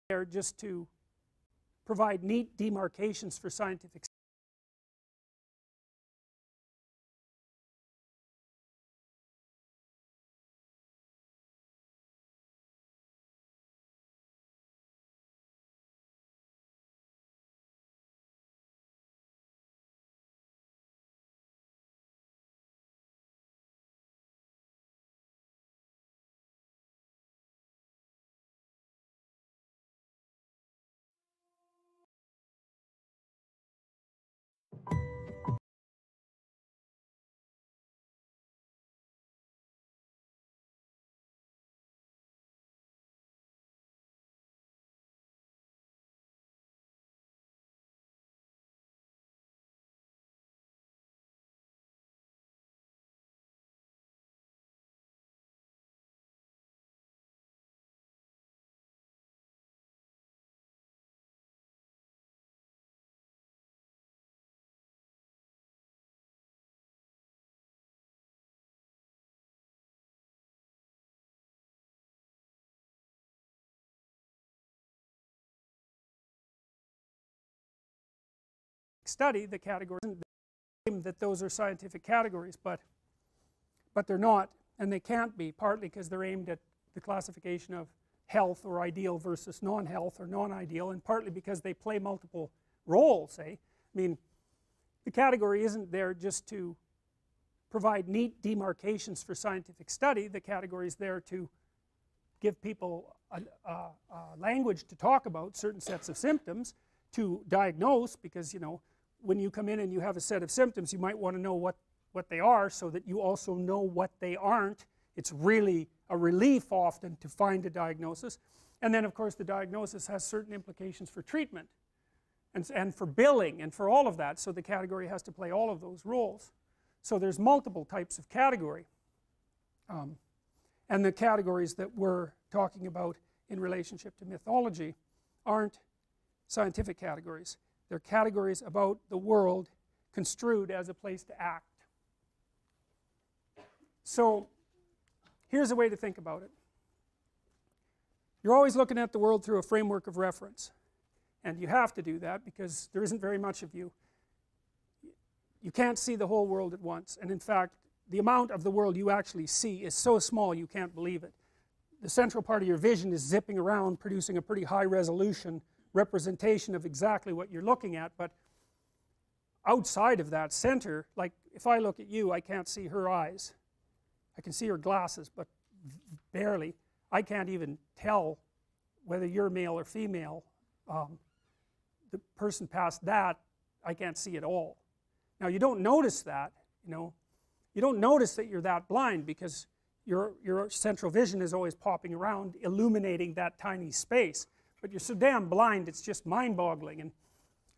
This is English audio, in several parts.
there just to provide neat demarcations for scientific study. The categories claim that those are scientific categories, but they're not, and they can't be, partly because they're aimed at the classification of health or ideal versus non-health or non-ideal, and partly because they play multiple roles. I mean, the category isn't there just to provide neat demarcations for scientific study. The category is there to give people a language to talk about certain sets of symptoms, to diagnose, because when you come in and you have a set of symptoms, you might want to know what they are, so that you also know what they aren't. It's really a relief often to find a diagnosis. And then of course the diagnosis has certain implications for treatment and for billing and for all of that, so the category has to play all of those roles. So there's multiple types of category, and the categories that we're talking about in relationship to mythology aren't scientific categories. They're categories about the world construed as a place to act. So here's a way to think about it. You're always looking at the world through a framework of reference, and you have to do that because there isn't very much of you. You can't see the whole world at once, and in fact the amount of the world you actually see is so small you can't believe it. The central part of your vision is zipping around, producing a pretty high resolution representation of exactly what you're looking at, but outside of that center, like if I look at you, I can't see her eyes. I can see her glasses, but barely. I can't even tell whether you're male or female. The person past that, I can't see at all. Now you don't notice that, you don't notice that you're that blind, because your central vision is always popping around, illuminating that tiny space. But you're so damn blind, it's just mind-boggling. And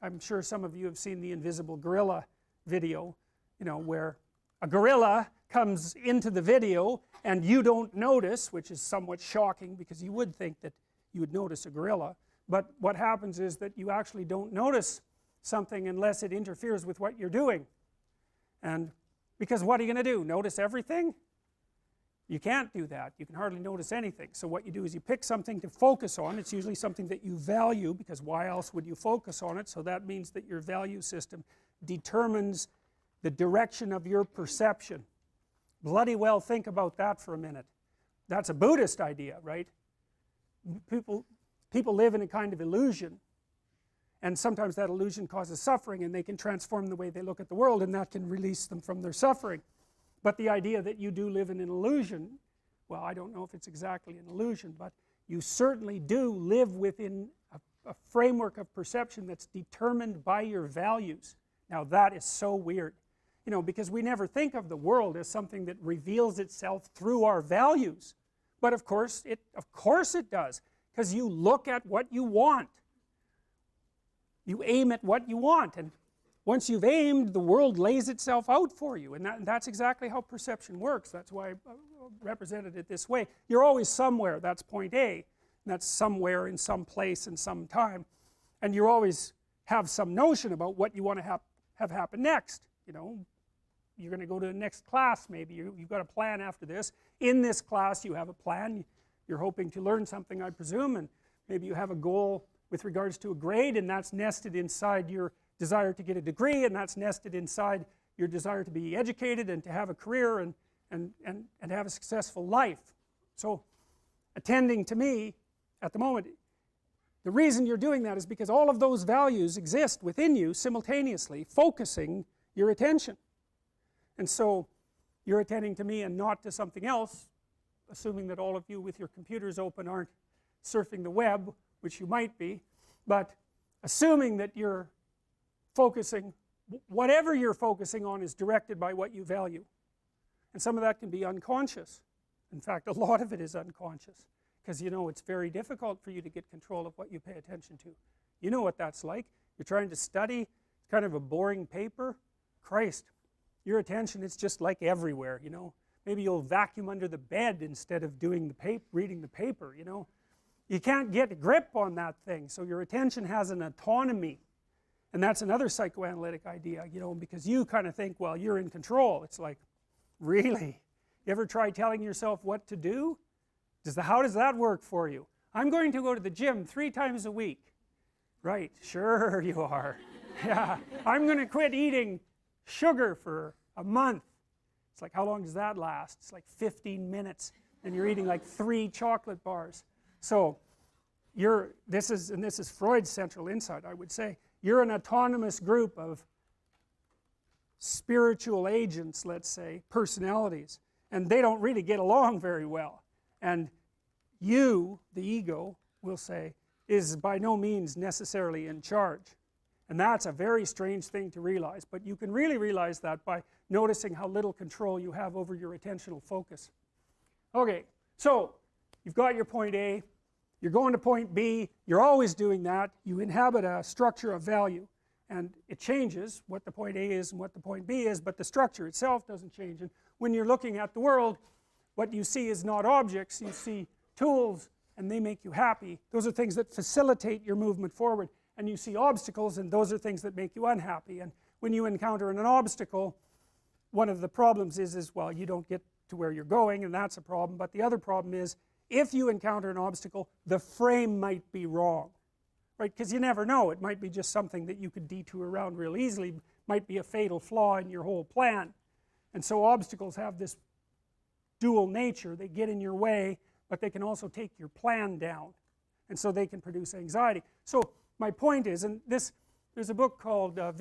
I'm sure some of you have seen the Invisible Gorilla video, where a gorilla comes into the video and you don't notice, which is somewhat shocking because you would think that you would notice a gorilla. But what happens is that you actually don't notice something unless it interferes with what you're doing. And because what are you going to do? Notice everything? You can't do that. You can hardly notice anything. So what you do is you pick something to focus on. It's usually something that you value, because why else would you focus on it? So that means that your value system determines the direction of your perception. Bloody well think about that for a minute. That's a Buddhist idea, right? People live in a kind of illusion, and sometimes that illusion causes suffering, and they can transform the way they look at the world, and that can release them from their suffering. But the idea that you do live in an illusion, well, I don't know if it's exactly an illusion, but you certainly do live within a framework of perception that's determined by your values. Now that is so weird, because we never think of the world as something that reveals itself through our values. But of course it does, because you look at what you want. You aim at what you want, and once you've aimed, the world lays itself out for you, and that's exactly how perception works. That's why I represented it this way. You're always somewhere, that's point A, and that's somewhere in some place in some time, and you always have some notion about what you want to have happen next. You're going to go to the next class, maybe you've got a plan after this. In this class you have a plan, you're hoping to learn something, I presume, and Maybe you have a goal with regards to a grade, and that's nested inside your desire to get a degree, and that's nested inside your desire to be educated and to have a career and have a successful life. So attending to me at the moment, the reason you're doing that is because all of those values exist within you simultaneously, focusing your attention. And so you're attending to me and not to something else, assuming that all of you with your computers open aren't surfing the web, which you might be, but assuming that you're focusing, whatever you're focusing on is directed by what you value. And some of that can be unconscious. In fact, a lot of it is unconscious, because you know it's very difficult for you to get control of what you pay attention to. You know what that's like. You're trying to study, it's kind of a boring paper. Christ, your attention is just like everywhere, you know. Maybe you'll vacuum under the bed instead of doing the reading the paper, you know. You can't get a grip on that thing, so your attention has an autonomy. And that's another psychoanalytic idea, you know, because you kind of think, well, you're in control. It's like, really? You ever try telling yourself what to do? How does that work for you? I'm going to go to the gym 3 times a week. Right, sure you are. Yeah, I'm going to quit eating sugar for a month. It's like, how long does that last? It's like 15 minutes, and you're eating like 3 chocolate bars. So this is Freud's central insight, I would say. You're an autonomous group of spiritual agents, let's say, personalities, and they don't really get along very well. And you, the ego, we'll say, is by no means necessarily in charge. And that's a very strange thing to realize, but you can really realize that by noticing how little control you have over your attentional focus. Okay, so you've got your point A, you're going to point B, you're always doing that, you inhabit a structure of value, and it changes what the point A is and what the point B is, but the structure itself doesn't change. And when you're looking at the world, what you see is not objects, you see tools, and they make you happy. Those are things that facilitate your movement forward. And you see obstacles, and those are things that make you unhappy. And when you encounter an obstacle, one of the problems is, well, you don't get to where you're going, and that's a problem. But the other problem is, if you encounter an obstacle, the frame might be wrong, right? Because you never know. It might be just something that you could detour around real easily, might be a fatal flaw in your whole plan. And so obstacles have this dual nature. They get in your way, but they can also take your plan down. And so they can produce anxiety. So my point is, and there's a book called An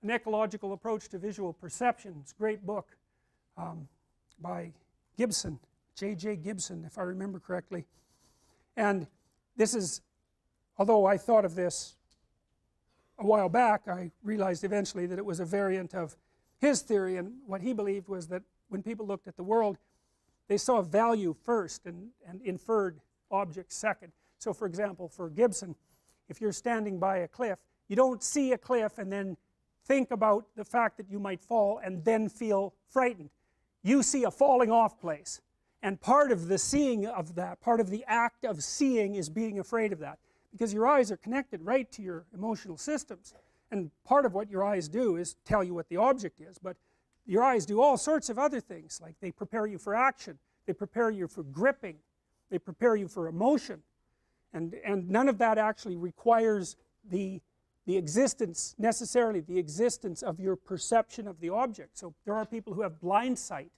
Ecological Approach to Visual Perception. It's a great book by Gibson, J.J. Gibson, if I remember correctly. And this is, although I thought of this a while back, I realized eventually that it was a variant of his theory, and what he believed was that when people looked at the world, they saw value first and inferred objects second. So for example, for Gibson, if you're standing by a cliff, you don't see a cliff and then think about the fact that you might fall and then feel frightened. You see a falling off place. And part of the seeing of that, part of the act of seeing is being afraid of that. Because your eyes are connected right to your emotional systems. And part of what your eyes do is tell you what the object is. But your eyes do all sorts of other things, like they prepare you for action. They prepare you for gripping. They prepare you for emotion. And none of that actually requires the existence, necessarily the existence of your perception of the object. So there are people who have blind sight.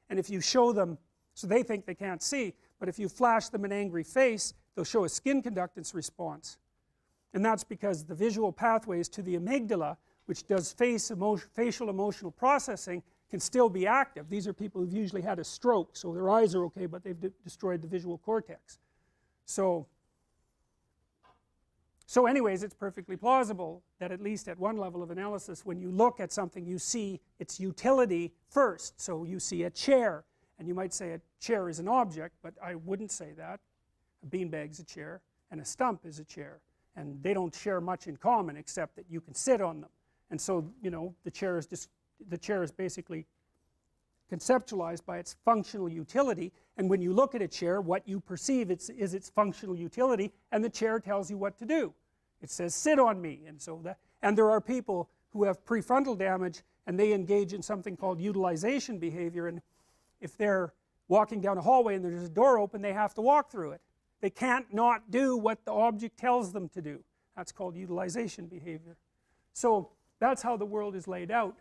And if you show them, so they think they can't see, but if you flash them an angry face, they'll show a skin conductance response. And that's because the visual pathways to the amygdala, which does facial emotional processing, can still be active. These are people who've usually had a stroke, so their eyes are okay, but they've destroyed the visual cortex. So anyways, it's perfectly plausible that at least at one level of analysis, when you look at something, you see its utility first. So you see a chair, and you might say a chair is an object, but I wouldn't say that. A beanbag's a chair, and a stump is a chair. And they don't share much in common except that you can sit on them. And so, you know, the chair is basically conceptualized by its functional utility. And when you look at a chair, what you perceive is its functional utility, and the chair tells you what to do. It says, sit on me. And there are people who have prefrontal damage, and they engage in something called utilization behavior. And if they're walking down a hallway and there's a door open, they have to walk through it. They can't not do what the object tells them to do. That's called utilization behavior. So that's how the world is laid out.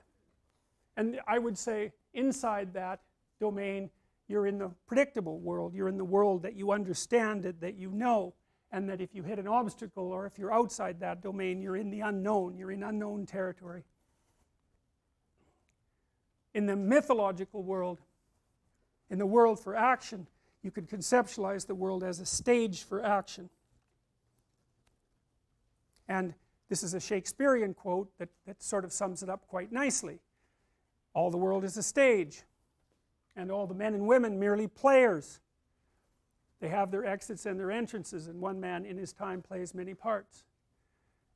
And I would say inside that domain, you're in the predictable world. You're in the world that you understand, that you know, and that if you hit an obstacle, or if you're outside that domain, you're in the unknown. You're in unknown territory. In the mythological world, in the world for action, you could conceptualize the world as a stage for action. And this is a Shakespearean quote that sort of sums it up quite nicely. All the world is a stage, and all the men and women merely players. They have their exits and their entrances, and one man in his time plays many parts.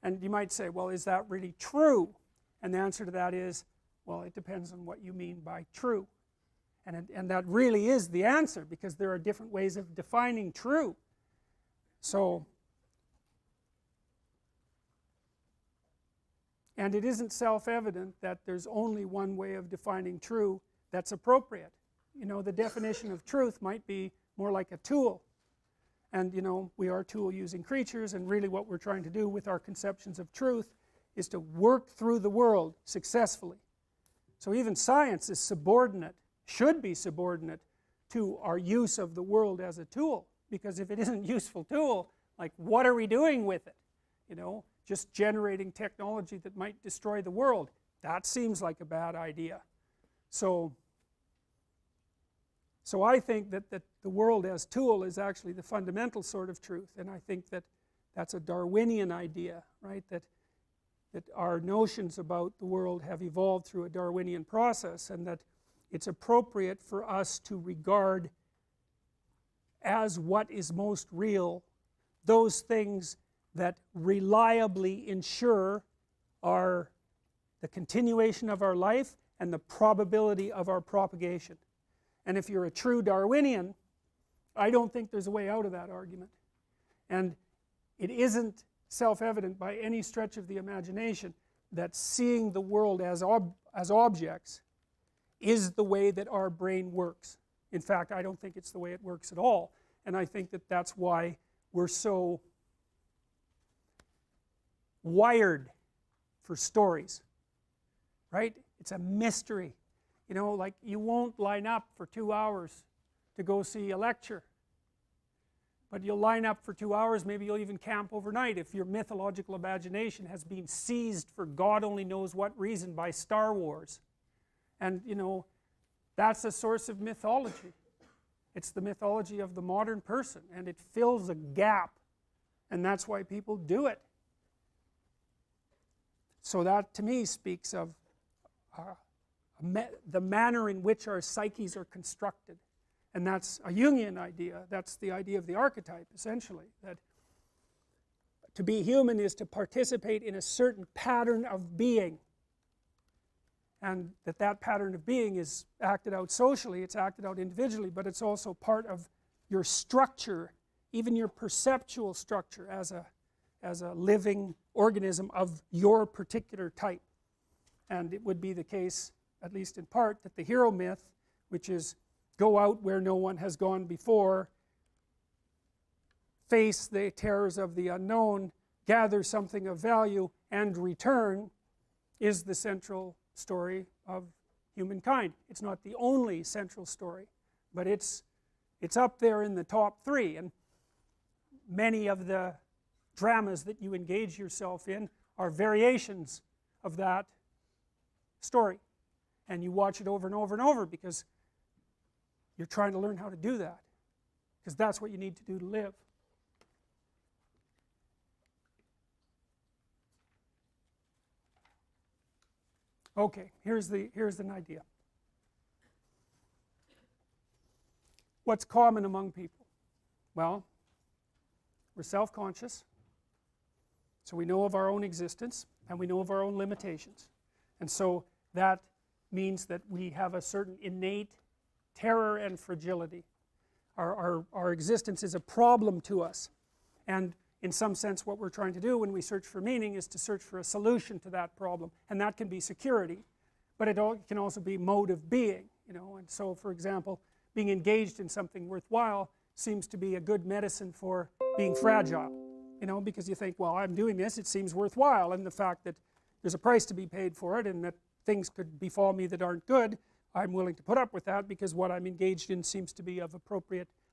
And you might say, well, is that really true? And the answer to that is, well, it depends on what you mean by true. And that really is the answer, because there are different ways of defining true. So, and it isn't self-evident that there's only one way of defining true that's appropriate. You know, the definition of truth might be more like a tool. And, you know, we are tool-using creatures, and really what we're trying to do with our conceptions of truth is to work through the world successfully. So even science is subordinate, should be subordinate, to our use of the world as a tool. Because if it isn't a useful tool, like, what are we doing with it? You know, just generating technology that might destroy the world. That seems like a bad idea. So I think that the world as tool is actually the fundamental sort of truth, and I think that that's a Darwinian idea, right? That our notions about the world have evolved through a Darwinian process, and that it's appropriate for us to regard as what is most real those things that reliably ensure the continuation of our life and the probability of our propagation. And if you're a true Darwinian, I don't think there's a way out of that argument. And it isn't self-evident by any stretch of the imagination that seeing the world as objects is the way that our brain works. In fact, I don't think it's the way it works at all. And I think that that's why we're so wired for stories, right? It's a mystery. You know, like, you won't line up for 2 hours to go see a lecture. But you'll line up for 2 hours, maybe you'll even camp overnight if your mythological imagination has been seized for God only knows what reason by Star Wars. And, you know, that's a source of mythology. It's the mythology of the modern person, and it fills a gap, and that's why people do it. So that, to me, speaks of the manner in which our psyches are constructed. And that's a Jungian idea. That's the idea of the archetype, essentially. That to be human is to participate in a certain pattern of being. And that pattern of being is acted out socially, it's acted out individually, but it's also part of your structure, even your perceptual structure as a living organism of your particular type. And it would be the case, at least in part, that the hero myth, which is go out where no one has gone before, face the terrors of the unknown, gather something of value, and return, is the central story of humankind. It's not the only central story, but it's up there in the top 3. And many of the dramas that you engage yourself in are variations of that story. And you watch it over and over and over because you're trying to learn how to do that, because that's what you need to do to live. Okay, here's an idea. What's common among people? Well, we're self-conscious, so we know of our own existence, and we know of our own limitations. And so that means that we have a certain innate terror and fragility. Our existence is a problem to us. And in some sense, what we're trying to do when we search for meaning is to search for a solution to that problem. And that can be security, but it can also be mode of being, you know. And so, for example, being engaged in something worthwhile seems to be a good medicine for being fragile, you know, because you think, well, I'm doing this, it seems worthwhile, and the fact that there's a price to be paid for it and that things could befall me that aren't good, I'm willing to put up with that because what I'm engaged in seems to be of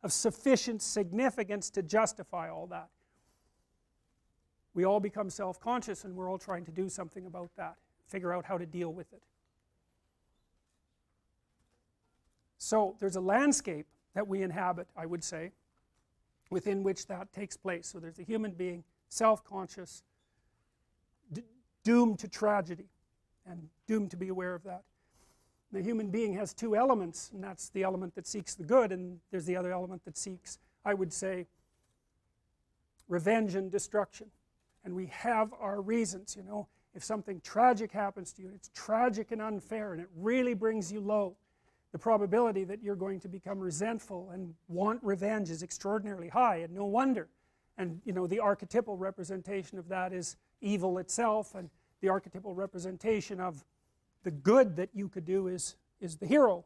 sufficient significance to justify all that. We all become self-conscious and we're all trying to do something about that, figure out how to deal with it. So there's a landscape that we inhabit, I would say, within which that takes place. So there's a human being, self-conscious, doomed to tragedy, and doomed to be aware of that. The human being has two elements, and that's the element that seeks the good, and there's the other element that seeks, I would say, revenge and destruction. And we have our reasons, you know. If something tragic happens to you, it's tragic and unfair, and it really brings you low, the probability that you're going to become resentful and want revenge is extraordinarily high, and no wonder. And you know, the archetypal representation of that is evil itself, and the archetypal representation of the good that you could do is the hero.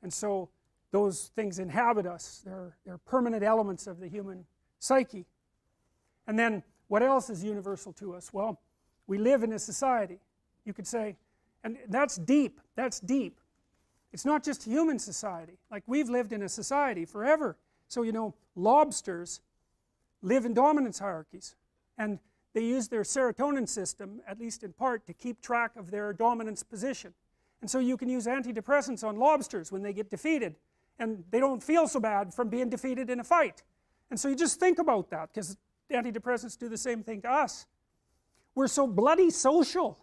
And so those things inhabit us. They're permanent elements of the human psyche. And then what else is universal to us? Well, we live in a society, you could say, and that's deep, that's deep. It's not just human society. Like, we've lived in a society forever. So, you know, lobsters live in dominance hierarchies, and they use their serotonin system, at least in part, to keep track of their dominance position. And so you can use antidepressants on lobsters when they get defeated, and they don't feel so bad from being defeated in a fight. And so you just think about that, because antidepressants do the same thing to us. We're so bloody social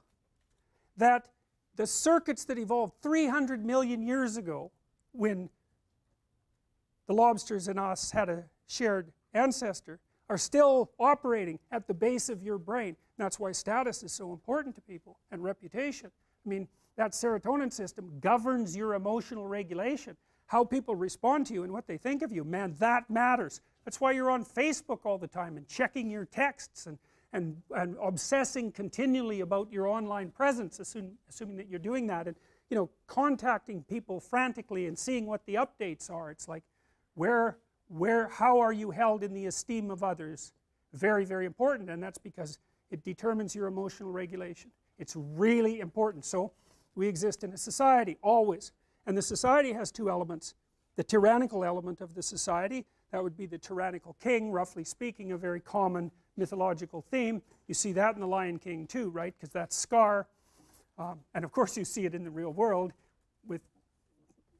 that the circuits that evolved 300 million years ago, when the lobsters and us had a shared ancestor, are still operating at the base of your brain. That's why status is so important to people, and reputation. I mean, that serotonin system governs your emotional regulation. How people respond to you and what they think of you, man, that matters. That's why you're on Facebook all the time and checking your texts and obsessing continually about your online presence, assuming that you're doing that, and you know, contacting people frantically and seeing what the updates are. It's like, how are you held in the esteem of others? Very, very important, and that's because it determines your emotional regulation. It's really important. So we exist in a society, always, and the society has two elements. The tyrannical element of the society, that would be the tyrannical king, roughly speaking, a very common mythological theme. You see that in the Lion King too, right? Because that's Scar. And of course you see it in the real world with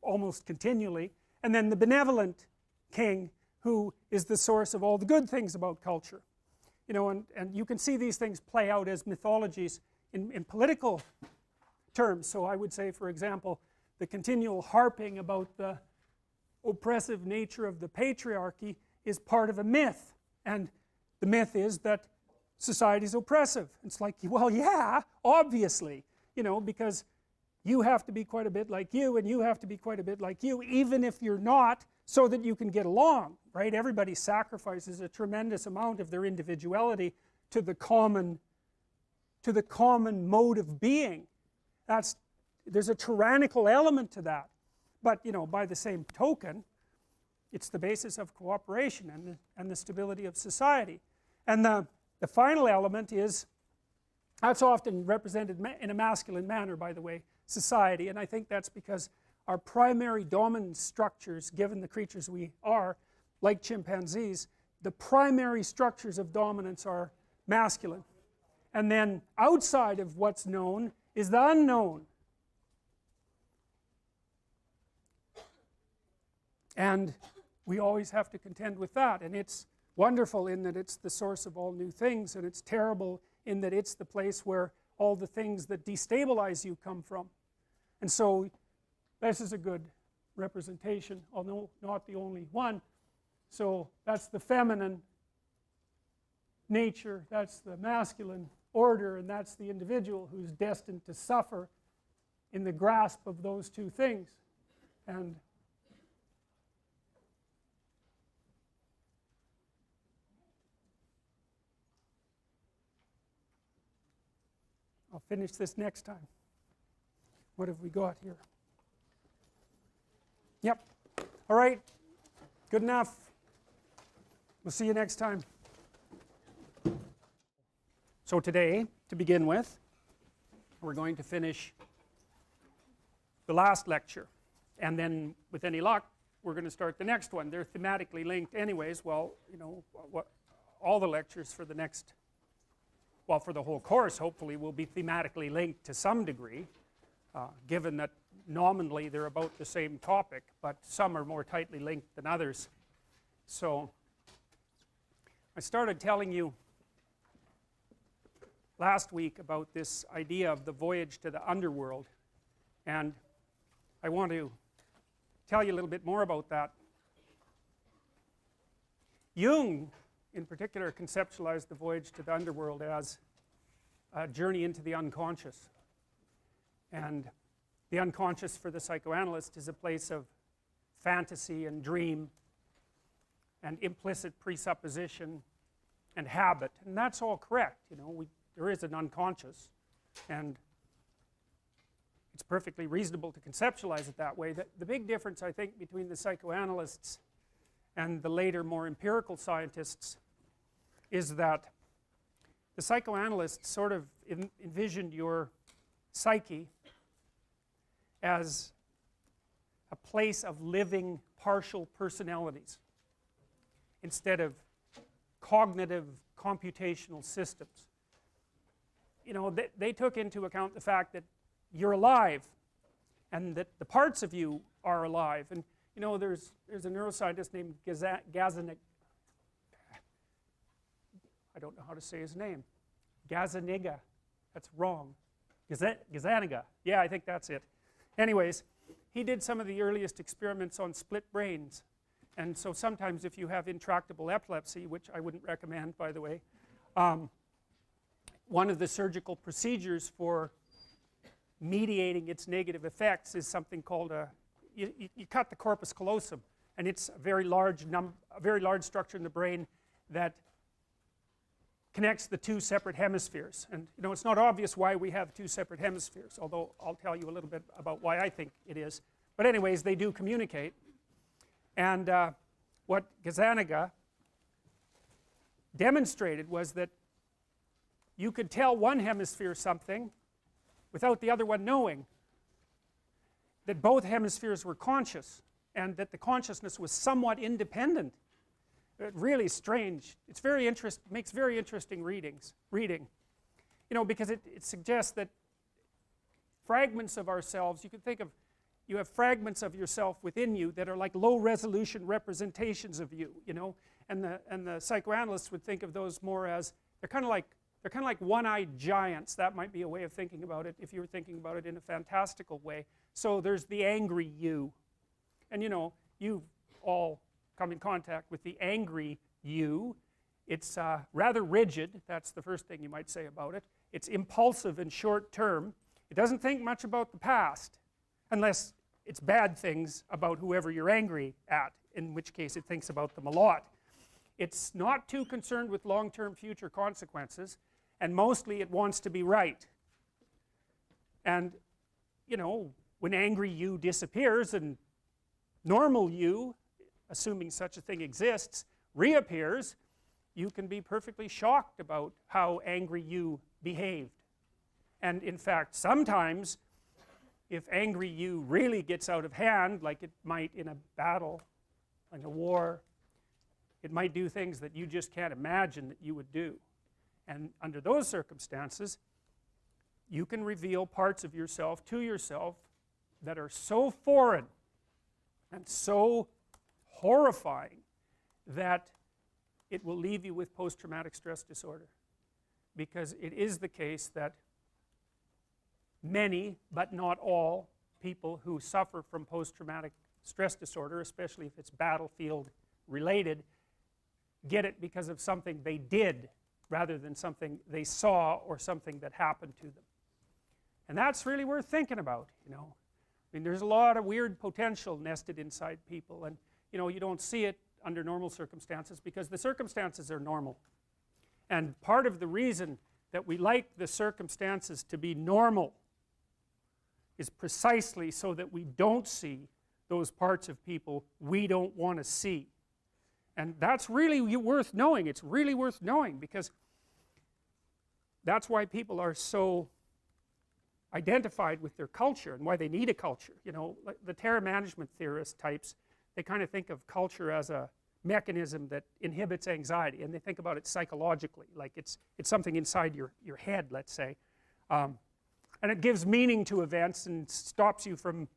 almost continually. And then the benevolent king, who is the source of all the good things about culture. You know, and you can see these things play out as mythologies in political terms. So I would say, for example, the continual harping about the oppressive nature of the patriarchy is part of a myth. And the myth is that society is oppressive. It's like, well, yeah, obviously, you know, because you have to be quite a bit like you, and you have to be quite a bit like you, even if you're not, so that you can get along, right? Everybody sacrifices a tremendous amount of their individuality to the common mode of being. There's a tyrannical element to that. But, you know, by the same token, it's the basis of cooperation and the stability of society. And the final element is, that's often represented in a masculine manner, by the way, society. And I think that's because our primary dominant structures, given the creatures we are, like chimpanzees, the primary structures of dominance are masculine. And then outside of what's known is the unknown. And we always have to contend with that. And it's wonderful in that it's the source of all new things, and it's terrible in that it's the place where all the things that destabilize you come from. And so this is a good representation, although not the only one. So that's the feminine nature, that's the masculine order, and that's the individual who's destined to suffer in the grasp of those two things. And I'll finish this next time. What have we got here? Yep. All right. Good enough. We'll see you next time. So today, to begin with, we're going to finish the last lecture, and then with any luck we're going to start the next one. They're thematically linked anyways. Well, you know, all the lectures for the next, well, for the whole course hopefully will be thematically linked to some degree, given that nominally they're about the same topic, but some are more tightly linked than others. So I started telling you last week about this idea of the voyage to the underworld, and I want to tell you a little bit more about that. Jung in particular conceptualized the voyage to the underworld as a journey into the unconscious, and the unconscious for the psychoanalyst is a place of fantasy and dream and implicit presupposition and habit, and that's all correct. You know, there is an unconscious, and it's perfectly reasonable to conceptualize it that way. The big difference, I think, between the psychoanalysts and the later more empirical scientists is that the psychoanalysts sort of envisioned your psyche as a place of living partial personalities instead of cognitive computational systems. You know, they took into account the fact that you're alive and that the parts of you are alive. And you know, there's a neuroscientist named Gazzaniga. I don't know how to say his name. Gazzaniga. That's wrong. Gazzaniga. Yeah, I think that's it. Anyways, he did some of the earliest experiments on split brains. And so sometimes if you have intractable epilepsy, which I wouldn't recommend, by the way, one of the surgical procedures for mediating its negative effects is something called you cut the corpus callosum, and it's a very large structure in the brain that connects the two separate hemispheres. And you know, it's not obvious why we have two separate hemispheres, although I'll tell you a little bit about why I think it is. But anyways, they do communicate. And what Gazzaniga demonstrated was that you could tell one hemisphere something without the other one knowing, that both hemispheres were conscious and that the consciousness was somewhat independent. Really strange. It's very makes very interesting reading. You know, because it suggests that fragments of ourselves, you can think of, you have fragments of yourself within you that are like low resolution representations of you, you know, and the psychoanalysts would think of those more as, they're kind of like one-eyed giants. That might be a way of thinking about it if you were thinking about it in a fantastical way. So there's the angry you, and you know, you've all come in contact with the angry you. It's rather rigid. That's the first thing you might say about it. It's impulsive and short-term. It doesn't think much about the past, unless it's bad things about whoever you're angry at, in which case it thinks about them a lot. It's not too concerned with long-term future consequences, and mostly it wants to be right. And you know, when angry you disappears and normal you, assuming such a thing exists, reappears, you can be perfectly shocked about how angry you behaved. And in fact, sometimes if angry you really gets out of hand, like it might in a battle, in a war, it might do things that you just can't imagine that you would do. And under those circumstances, you can reveal parts of yourself to yourself that are so foreign and so horrifying that it will leave you with post-traumatic stress disorder. Because it is the case that many, but not all, people who suffer from post-traumatic stress disorder, especially if it's battlefield related, get it because of something they did rather than something they saw or something that happened to them. And that's really worth thinking about, you know. I mean, there's a lot of weird potential nested inside people, and you know, you don't see it under normal circumstances because the circumstances are normal. And part of the reason that we like the circumstances to be normal is precisely so that we don't see those parts of people we don't want to see. And that's really worth knowing. It's really worth knowing, because that's why people are so identified with their culture and why they need a culture. You know, like the terror management theorist types, they kind of think of culture as a mechanism that inhibits anxiety, and they think about it psychologically, like it's something inside your head, let's say, and it gives meaning to events and stops you from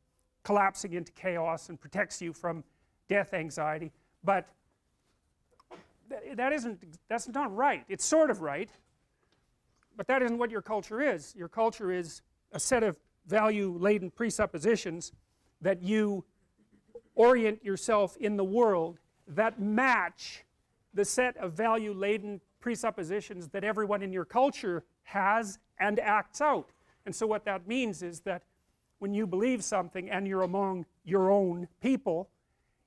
collapsing into chaos and protects you from death anxiety. But that's not right. It's sort of right, but that isn't what your culture is. Your culture is a set of value-laden presuppositions that you orient yourself in the world that match the set of value-laden presuppositions that everyone in your culture has and acts out. And so what that means is that when you believe something and you're among your own people,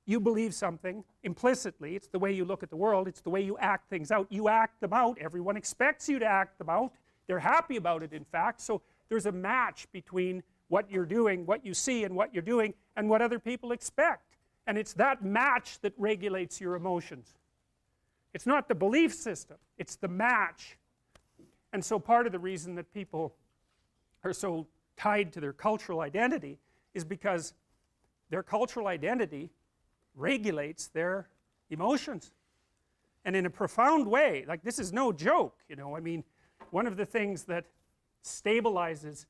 you believe something implicitly. It's the way you look at the world. It's the way you act things out. You act them out. Everyone expects you to act them out. They're happy about it, in fact. So there's a match between what you're doing, what you see and what you're doing, and what other people expect. And it's that match that regulates your emotions. It's not the belief system. It's the match. And so part of the reason that people are so tied to their cultural identity is because their cultural identity regulates their emotions. And in a profound way. Like, this is no joke, you know. I mean, one of the things that stabilizes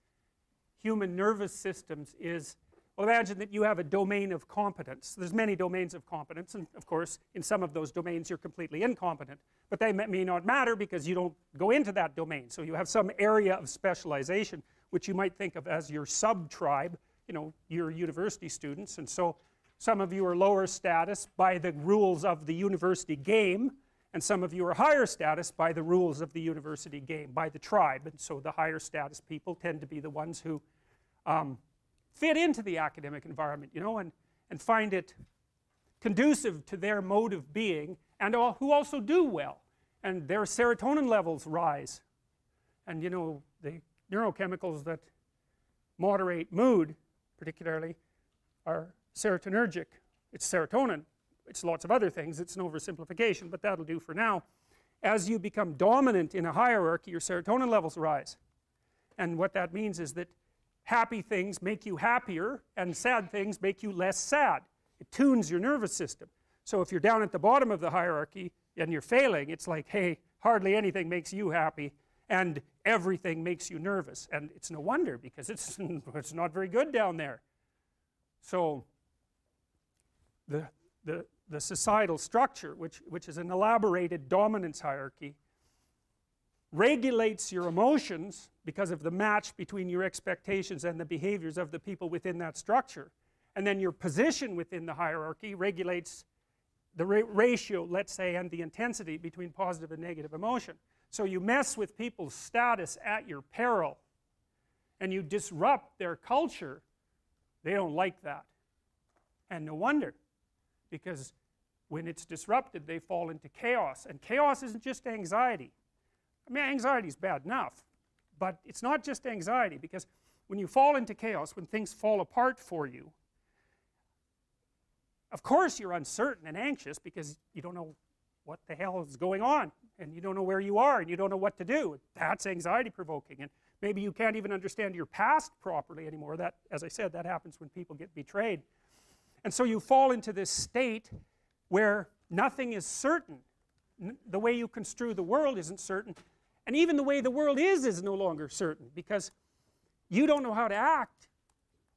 human nervous systems is, well, imagine that you have a domain of competence. There's many domains of competence, and of course in some of those domains you're completely incompetent, but they may not matter because you don't go into that domain. So you have some area of specialization which you might think of as your sub-tribe, you know, your university students. And so some of you are lower status by the rules of the university game, and some of you are higher status by the rules of the university game, by the tribe. And so the higher status people tend to be the ones who fit into the academic environment, you know, and find it conducive to their mode of being, and who also do well, and their serotonin levels rise. And you know, the neurochemicals that moderate mood particularly are serotonergic. It's serotonin. It's lots of other things. It's an oversimplification, but that'll do for now. As you become dominant in a hierarchy, your serotonin levels rise. And what that means is that happy things make you happier and sad things make you less sad. It tunes your nervous system. So if you're down at the bottom of the hierarchy and you're failing, it's like, hey, hardly anything makes you happy and everything makes you nervous. And it's no wonder, because it's not very good down there. So the societal structure, which is an elaborated dominance hierarchy, regulates your emotions because of the match between your expectations and the behaviors of the people within that structure. And then your position within the hierarchy regulates the ratio, let's say, and the intensity between positive and negative emotion. So you mess with people's status at your peril, and you disrupt their culture. They don't like that. And no wonder, because when it's disrupted, they fall into chaos. And chaos isn't just anxiety. I mean, anxiety is bad enough, but it's not just anxiety, because when you fall into chaos, when things fall apart for you, of course you're uncertain and anxious because you don't know what the hell is going on, and you don't know where you are, and you don't know what to do. That's anxiety provoking, and maybe you can't even understand your past properly anymore. That, as I said, that happens when people get betrayed. And so you fall into this state where nothing is certain. The way you construe the world isn't certain, and even the way the world is no longer certain, because you don't know how to act,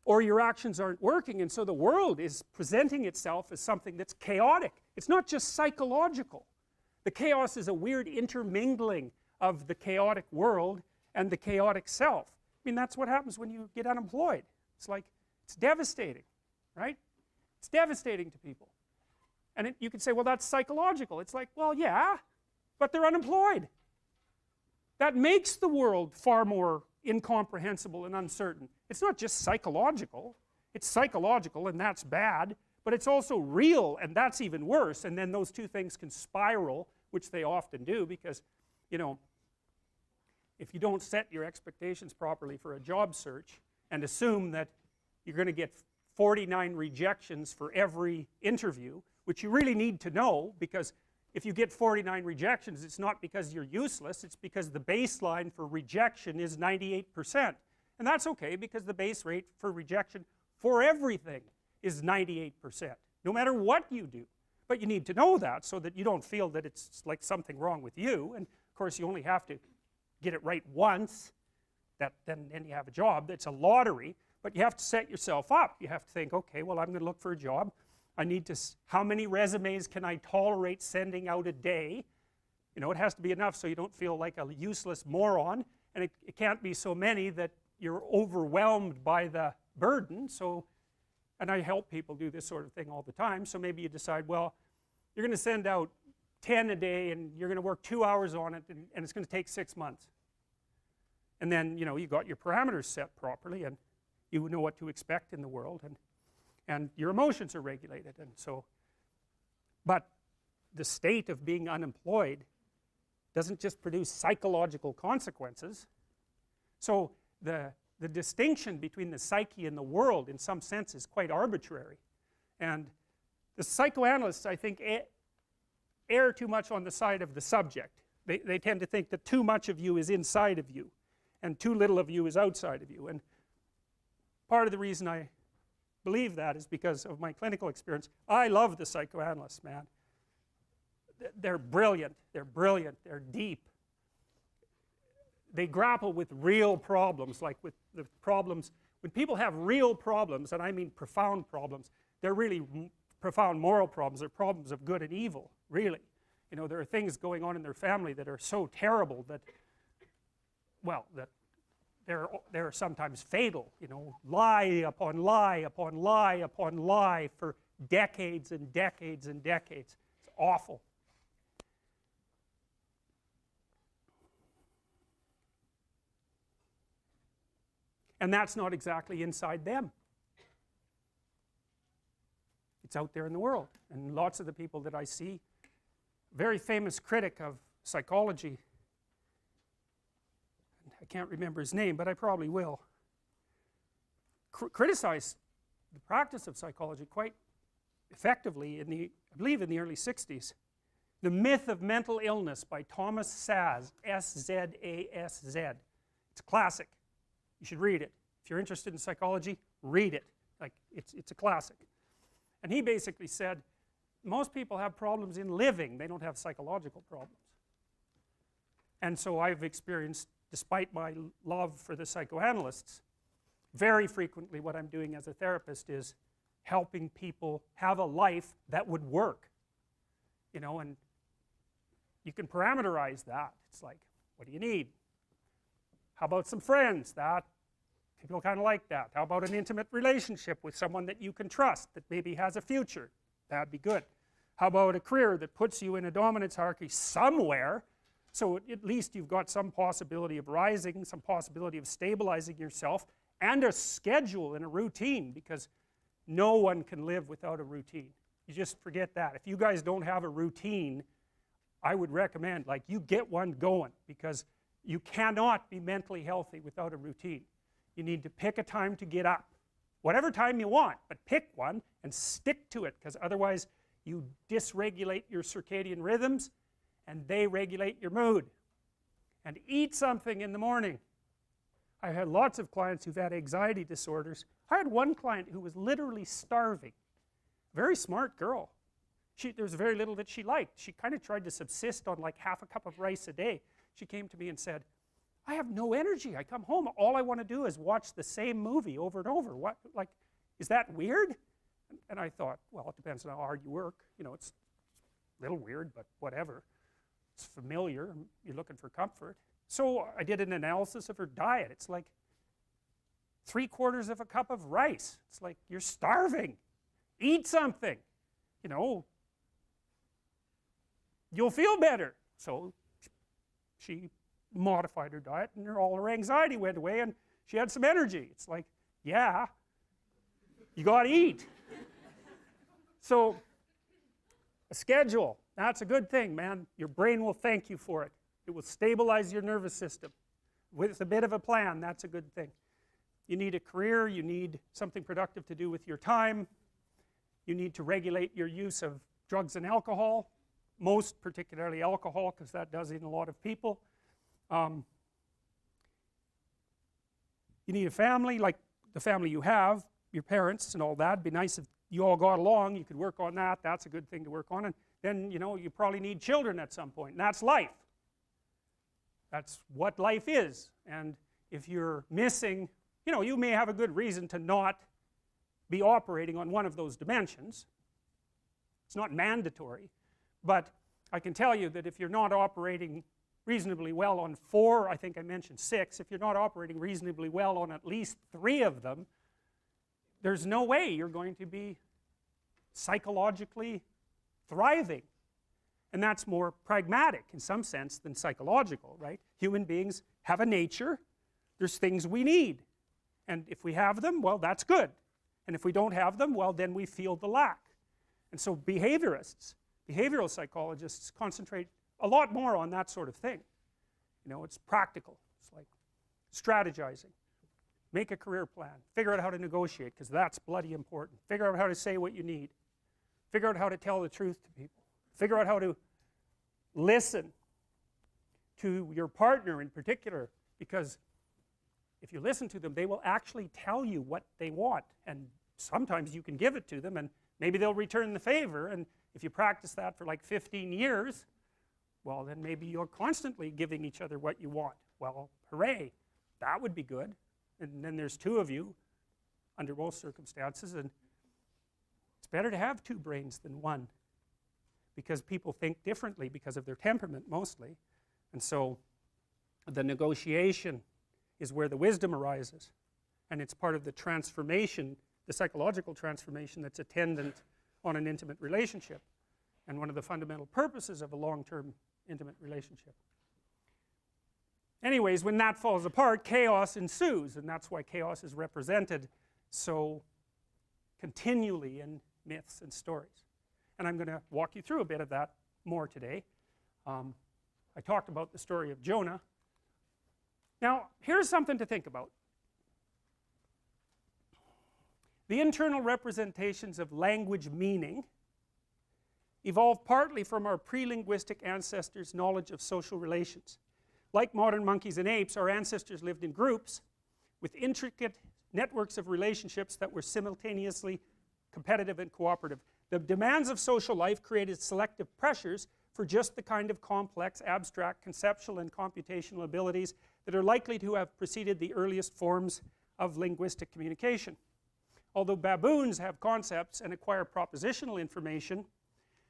or your actions aren't working, and so the world is presenting itself as something that's chaotic. It's not just psychological. The chaos is a weird intermingling of the chaotic world and the chaotic self. I mean, that's what happens when you get unemployed. It's like, it's devastating, right? It's devastating to people. And you could say, well, that's psychological. It's like, well, yeah, but they're unemployed. That makes the world far more incomprehensible and uncertain. It's not just psychological. It's psychological, and that's bad, but it's also real, and that's even worse. And then those two things can spiral, which they often do, because, you know, if you don't set your expectations properly for a job search and assume that you're going to get 49 rejections for every interview, which you really need to know, because if you get 49 rejections, it's not because you're useless, it's because the baseline for rejection is 98%. And that's okay, because the base rate for rejection for everything is 98%, no matter what you do. But you need to know that so that you don't feel that it's like something wrong with you. And of course you only have to get it right once, then you have a job. It's a lottery, but you have to set yourself up. You have to think, okay, well, I'm going to look for a job. I need to, how many resumes can I tolerate sending out a day? You know, it has to be enough so you don't feel like a useless moron, and it can't be so many that you're overwhelmed by the burden. So, and I help people do this sort of thing all the time. So maybe you decide, well, you're going to send out 10 a day, and you're going to work 2 hours on it, and it's going to take 6 months. And then, you know, you got your parameters set properly, and you know what to expect in the world, and your emotions are regulated. And so, but the state of being unemployed doesn't just produce psychological consequences. So the distinction between the psyche and the world, in some sense, is quite arbitrary. And the psychoanalysts, I think, err too much on the side of the subject. They tend to think that too much of you is inside of you, and too little of you is outside of you. And part of the reason I believe that is because of my clinical experience. I love the psychoanalysts, man. They're brilliant, they're deep. They grapple with real problems, like with the problems, when people have real problems, and I mean profound problems, they're really profound moral problems. They're problems of good and evil, really. You know, there are things going on in their family that are so terrible that, well, that they're sometimes fatal. You know, lie upon lie upon lie upon lie for decades and decades and decades. It's awful. And that's not exactly inside them. It's out there in the world. And lots of the people that I see, very famous critic of psychology, I can't remember his name, but I probably will, criticized the practice of psychology quite effectively in the, I believe in the early 60s. The Myth of Mental Illness by Thomas Szasz, S-Z-A-S-Z. It's a classic. You should read it. If you're interested in psychology, read it. Like, it's a classic. And he basically said, most people have problems in living. They don't have psychological problems. And so I've experienced, despite my love for the psychoanalysts, very frequently what I'm doing as a therapist is helping people have a life that would work. You know, and you can parameterize that. It's like, what do you need? How about some friends? That people kind of like that. How about an intimate relationship with someone that you can trust, that maybe has a future? That'd be good. How about a career that puts you in a dominance hierarchy somewhere, so at least you've got some possibility of rising, some possibility of stabilizing yourself, and a schedule and a routine, because no one can live without a routine. You just forget that. If you guys don't have a routine, I would recommend, like, you get one going, because you cannot be mentally healthy without a routine. You need to pick a time to get up, whatever time you want, but pick one and stick to it, because otherwise you dysregulate your circadian rhythms and they regulate your mood. And eat something in the morning. I've had lots of clients who've had anxiety disorders. I had one client who was literally starving. Very smart girl. There was very little that she liked. She kind of tried to subsist on like half a cup of rice a day. She came to me and said, I have no energy. I come home, all I want to do is watch the same movie over and over. What, like, is that weird? And I thought, well, it depends on how hard you work. You know, it's a little weird, but whatever. It's familiar. You're looking for comfort. So I did an analysis of her diet. It's like 3/4 of a cup of rice. It's like, you're starving. Eat something. You know, you'll feel better. So she modified her diet, and all her anxiety went away, and she had some energy. It's like, yeah, you got to eat. So a schedule, that's a good thing, man. Your brain will thank you for it. It will stabilize your nervous system. With a bit of a plan, that's a good thing. You need a career. You need something productive to do with your time. You need to regulate your use of drugs and alcohol, most particularly alcohol, because that does in a lot of people. You need a family, like the family you have, your parents and all that. It'd be nice if you all got along, you could work on that, that's a good thing to work on. And then, you know, you probably need children at some point, and that's life. That's what life is. And if you're missing, you know, you may have a good reason to not be operating on one of those dimensions. It's not mandatory, but I can tell you that if you're not operating reasonably well on 4, I think I mentioned 6, if you're not operating reasonably well on at least 3 of them, there's no way you're going to be psychologically thriving. And that's more pragmatic in some sense than psychological, right? Human beings have a nature, there's things we need, and if we have them, well, that's good, and if we don't have them, well, then we feel the lack. And so behaviorists, behavioral psychologists concentrate a lot more on that sort of thing. You know, it's practical, it's like strategizing, make a career plan, figure out how to negotiate, because that's bloody important, figure out how to say what you need, figure out how to tell the truth to people, figure out how to listen to your partner in particular, because if you listen to them, they will actually tell you what they want, and sometimes you can give it to them and maybe they'll return the favor, and if you practice that for like 15 years, well, then maybe you're constantly giving each other what you want. Well, hooray, that would be good. And then there's 2 of you under most circumstances, and it's better to have 2 brains than 1, because people think differently because of their temperament mostly. And so the negotiation is where the wisdom arises, and it's part of the transformation, the psychological transformation that's attendant on an intimate relationship, and one of the fundamental purposes of a long-term intimate relationship. Anyways, when that falls apart, chaos ensues, and that's why chaos is represented so continually in myths and stories. And I'm going to walk you through a bit of that more today. I talked about the story of Jonah. Now, here's something to think about. The internal representations of language meaning evolved partly from our pre-linguistic ancestors' knowledge of social relations. Like modern monkeys and apes, our ancestors lived in groups with intricate networks of relationships that were simultaneously competitive and cooperative. The demands of social life created selective pressures for just the kind of complex, abstract, conceptual, and computational abilities that are likely to have preceded the earliest forms of linguistic communication. Although baboons have concepts and acquire propositional information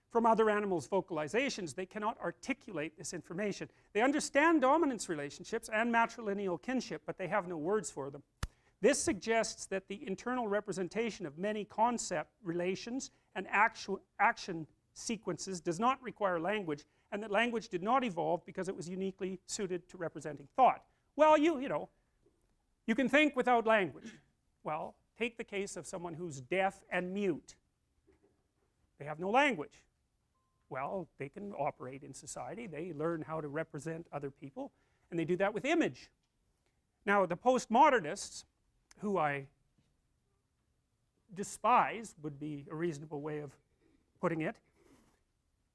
from other animals' vocalizations, they cannot articulate this information. They understand dominance relationships and matrilineal kinship, but they have no words for them. This suggests that the internal representation of many concept relations and action sequences does not require language, and that language did not evolve because it was uniquely suited to representing thought. Well, you know, you can think without language. Well, take the case of someone who's deaf and mute. They have no language. Well, they can operate in society. They learn how to represent other people, and they do that with image. Now, the postmodernists, who I despise, would be a reasonable way of putting it,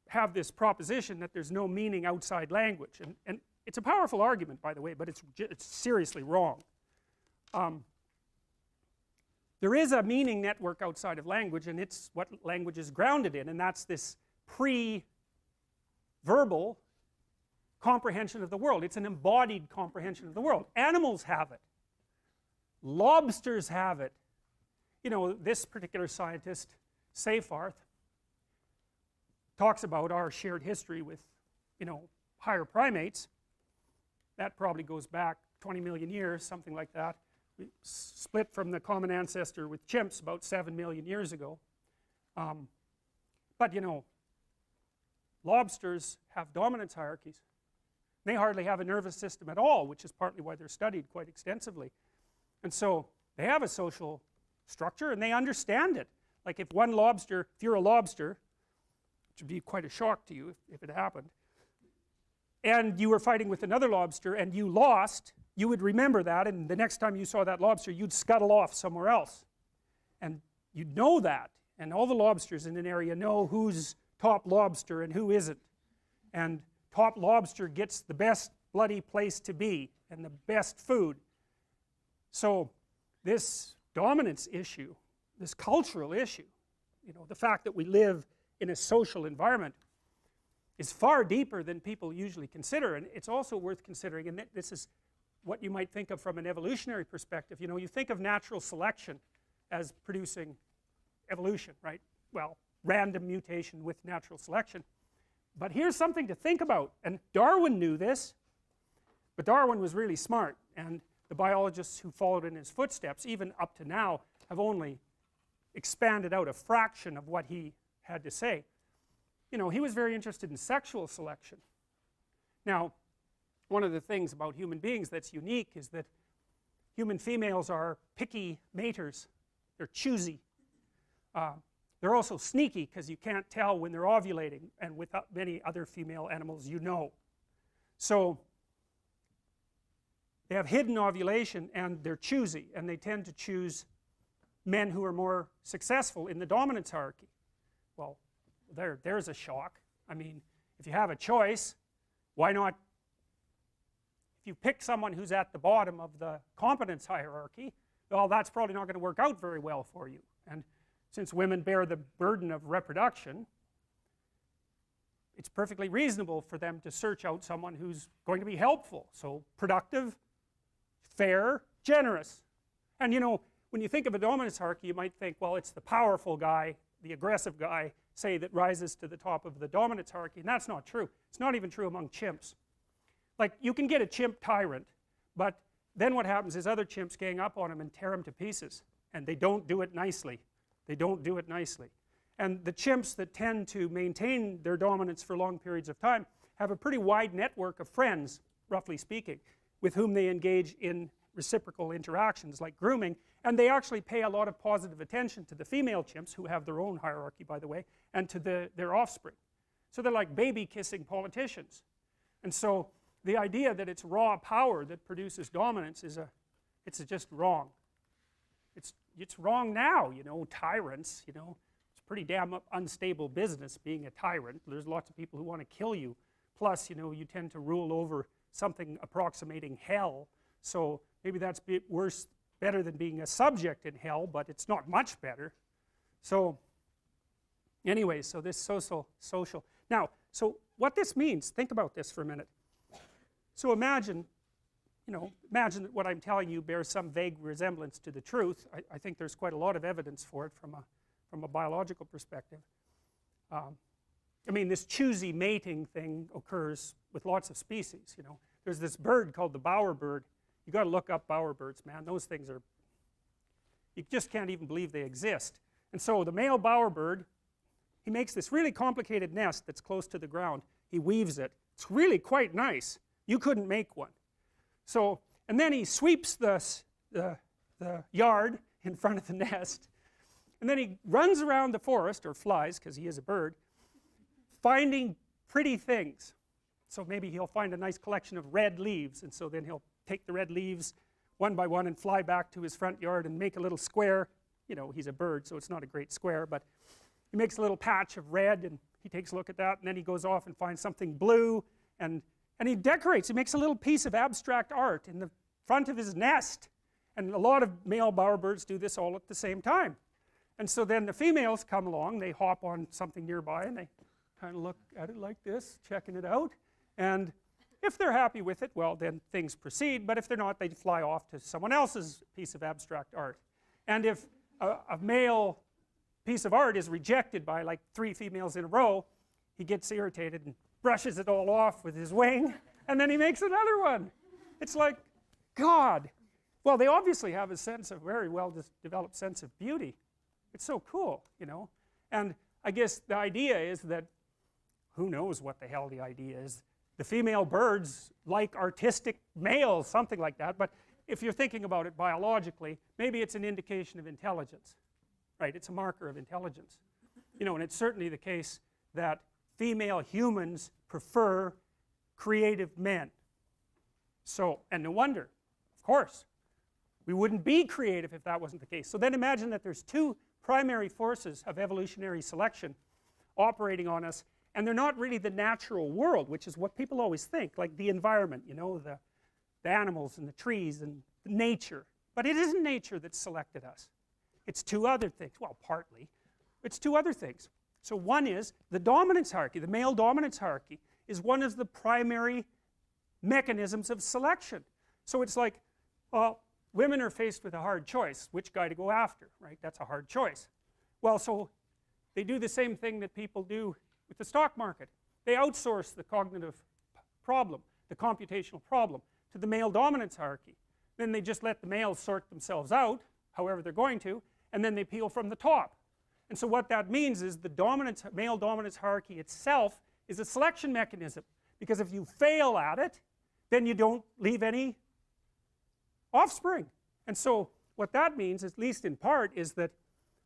have this proposition that there's no meaning outside language. And it's a powerful argument, by the way, but it's seriously wrong. There is a meaning network outside of language, and it's what language is grounded in, and that's this pre-verbal comprehension of the world. It's an embodied comprehension of the world. Animals have it. Lobsters have it. You know, this particular scientist, Seyfarth, talks about our shared history with, you know, higher primates. That probably goes back 20 million years, something like that. We split from the common ancestor with chimps about 7 million years ago. But, you know, lobsters have dominance hierarchies. They hardly have a nervous system at all, which is partly why they're studied quite extensively. And so they have a social structure, and they understand it. Like if one lobster, if you're a lobster, which would be quite a shock to you if it happened, and you were fighting with another lobster and you lost, you would remember that, and the next time you saw that lobster, you'd scuttle off somewhere else. And you'd know that, and all the lobsters in an area know whose top lobster and who isn't, and top lobster gets the best bloody place to be and the best food. So this dominance issue, this cultural issue, you know, the fact that we live in a social environment is far deeper than people usually consider, and it's also worth considering, and this is what you might think of from an evolutionary perspective. You know, you think of natural selection as producing evolution, right? Well, random mutation with natural selection. But here's something to think about, and Darwin knew this, but Darwin was really smart, and the biologists who followed in his footsteps, even up to now, have only expanded out a fraction of what he had to say. You know, he was very interested in sexual selection. Now, one of the things about human beings that's unique is that human females are picky maters. They're choosy. They're also sneaky because you can't tell when they're ovulating, and with many other female animals you know. So they have hidden ovulation, and they're choosy, and they tend to choose men who are more successful in the dominance hierarchy. Well, there's a shock. I mean, if you have a choice, why not, if you pick someone who's at the bottom of the competence hierarchy, well, that's probably not going to work out very well for you. And since women bear the burden of reproduction, it's perfectly reasonable for them to search out someone who's going to be helpful. So productive, fair, generous. And you know, when you think of a dominance hierarchy, you might think, well, it's the powerful guy, the aggressive guy, say, that rises to the top of the dominance hierarchy, and that's not true. It's not even true among chimps. Like, you can get a chimp tyrant, but then what happens is other chimps gang up on him and tear him to pieces, and they don't do it nicely. They don't do it nicely. And the chimps that tend to maintain their dominance for long periods of time have a pretty wide network of friends, roughly speaking, with whom they engage in reciprocal interactions like grooming, and they actually pay a lot of positive attention to the female chimps, who have their own hierarchy, by the way, and to their offspring. So they're like baby kissing politicians. And so the idea that it's raw power that produces dominance is it's just wrong. It's wrong now, you know, tyrants, you know, it's a pretty damn unstable business being a tyrant. There's lots of people who want to kill you, plus, you know, you tend to rule over something approximating hell, so maybe that's better than being a subject in hell, but it's not much better. So anyway, so this social. Now, so what this means, think about this for a minute. So imagine, you know, imagine that what I'm telling you bears some vague resemblance to the truth. I think there's quite a lot of evidence for it from a biological perspective. I mean, this choosy mating thing occurs with lots of species, you know. There's this bird called the bowerbird. You got to look up bowerbirds, man. Those things are, you just can't even believe they exist. And so the male bowerbird, he makes this really complicated nest that's close to the ground. He weaves it. It's really quite nice. You couldn't make one. So, and then he sweeps the yard in front of the nest, and then he runs around the forest, or flies, because he is a bird, finding pretty things. So maybe he'll find a nice collection of red leaves, and so then he'll take the red leaves one by one and fly back to his front yard and make a little square. You know, he's a bird, so it's not a great square, but he makes a little patch of red, and he takes a look at that, and then he goes off and finds something blue, and he decorates. He makes a little piece of abstract art in the front of his nest. And a lot of male bowerbirds do this all at the same time. And so then the females come along, they hop on something nearby, and they kind of look at it like this, checking it out. And if they're happy with it, well, then things proceed. But if they're not, they fly off to someone else's piece of abstract art. And if a male piece of art is rejected by like 3 females in a row, he gets irritated and brushes it all off with his wing, and then he makes another one. It's like, God. Well, they obviously have a very well developed sense of beauty. It's so cool, you know. And I guess the idea is that, who knows what the hell the idea is. The female birds like artistic males, something like that, but if you're thinking about it biologically, maybe it's an indication of intelligence, right? It's a marker of intelligence. You know, and it's certainly the case that female humans prefer creative men. So, and no wonder, of course. We wouldn't be creative if that wasn't the case. So then imagine that there's 2 primary forces of evolutionary selection operating on us, and they're not really the natural world, which is what people always think, like the environment, you know, the animals and the trees and nature. But it isn't nature that selected us. It's two other things. Well, partly. It's two other things. So one is the dominance hierarchy. The male dominance hierarchy is one of the primary mechanisms of selection. So it's like, well, women are faced with a hard choice, which guy to go after, right? That's a hard choice. Well, so they do the same thing that people do with the stock market. They outsource the cognitive problem, the computational problem, to the male dominance hierarchy. Then they just let the males sort themselves out, however they're going to, and then they peel from the top. And so what that means is the male dominance hierarchy itself is a selection mechanism, because if you fail at it, then you don't leave any offspring. And so what that means, at least in part, is that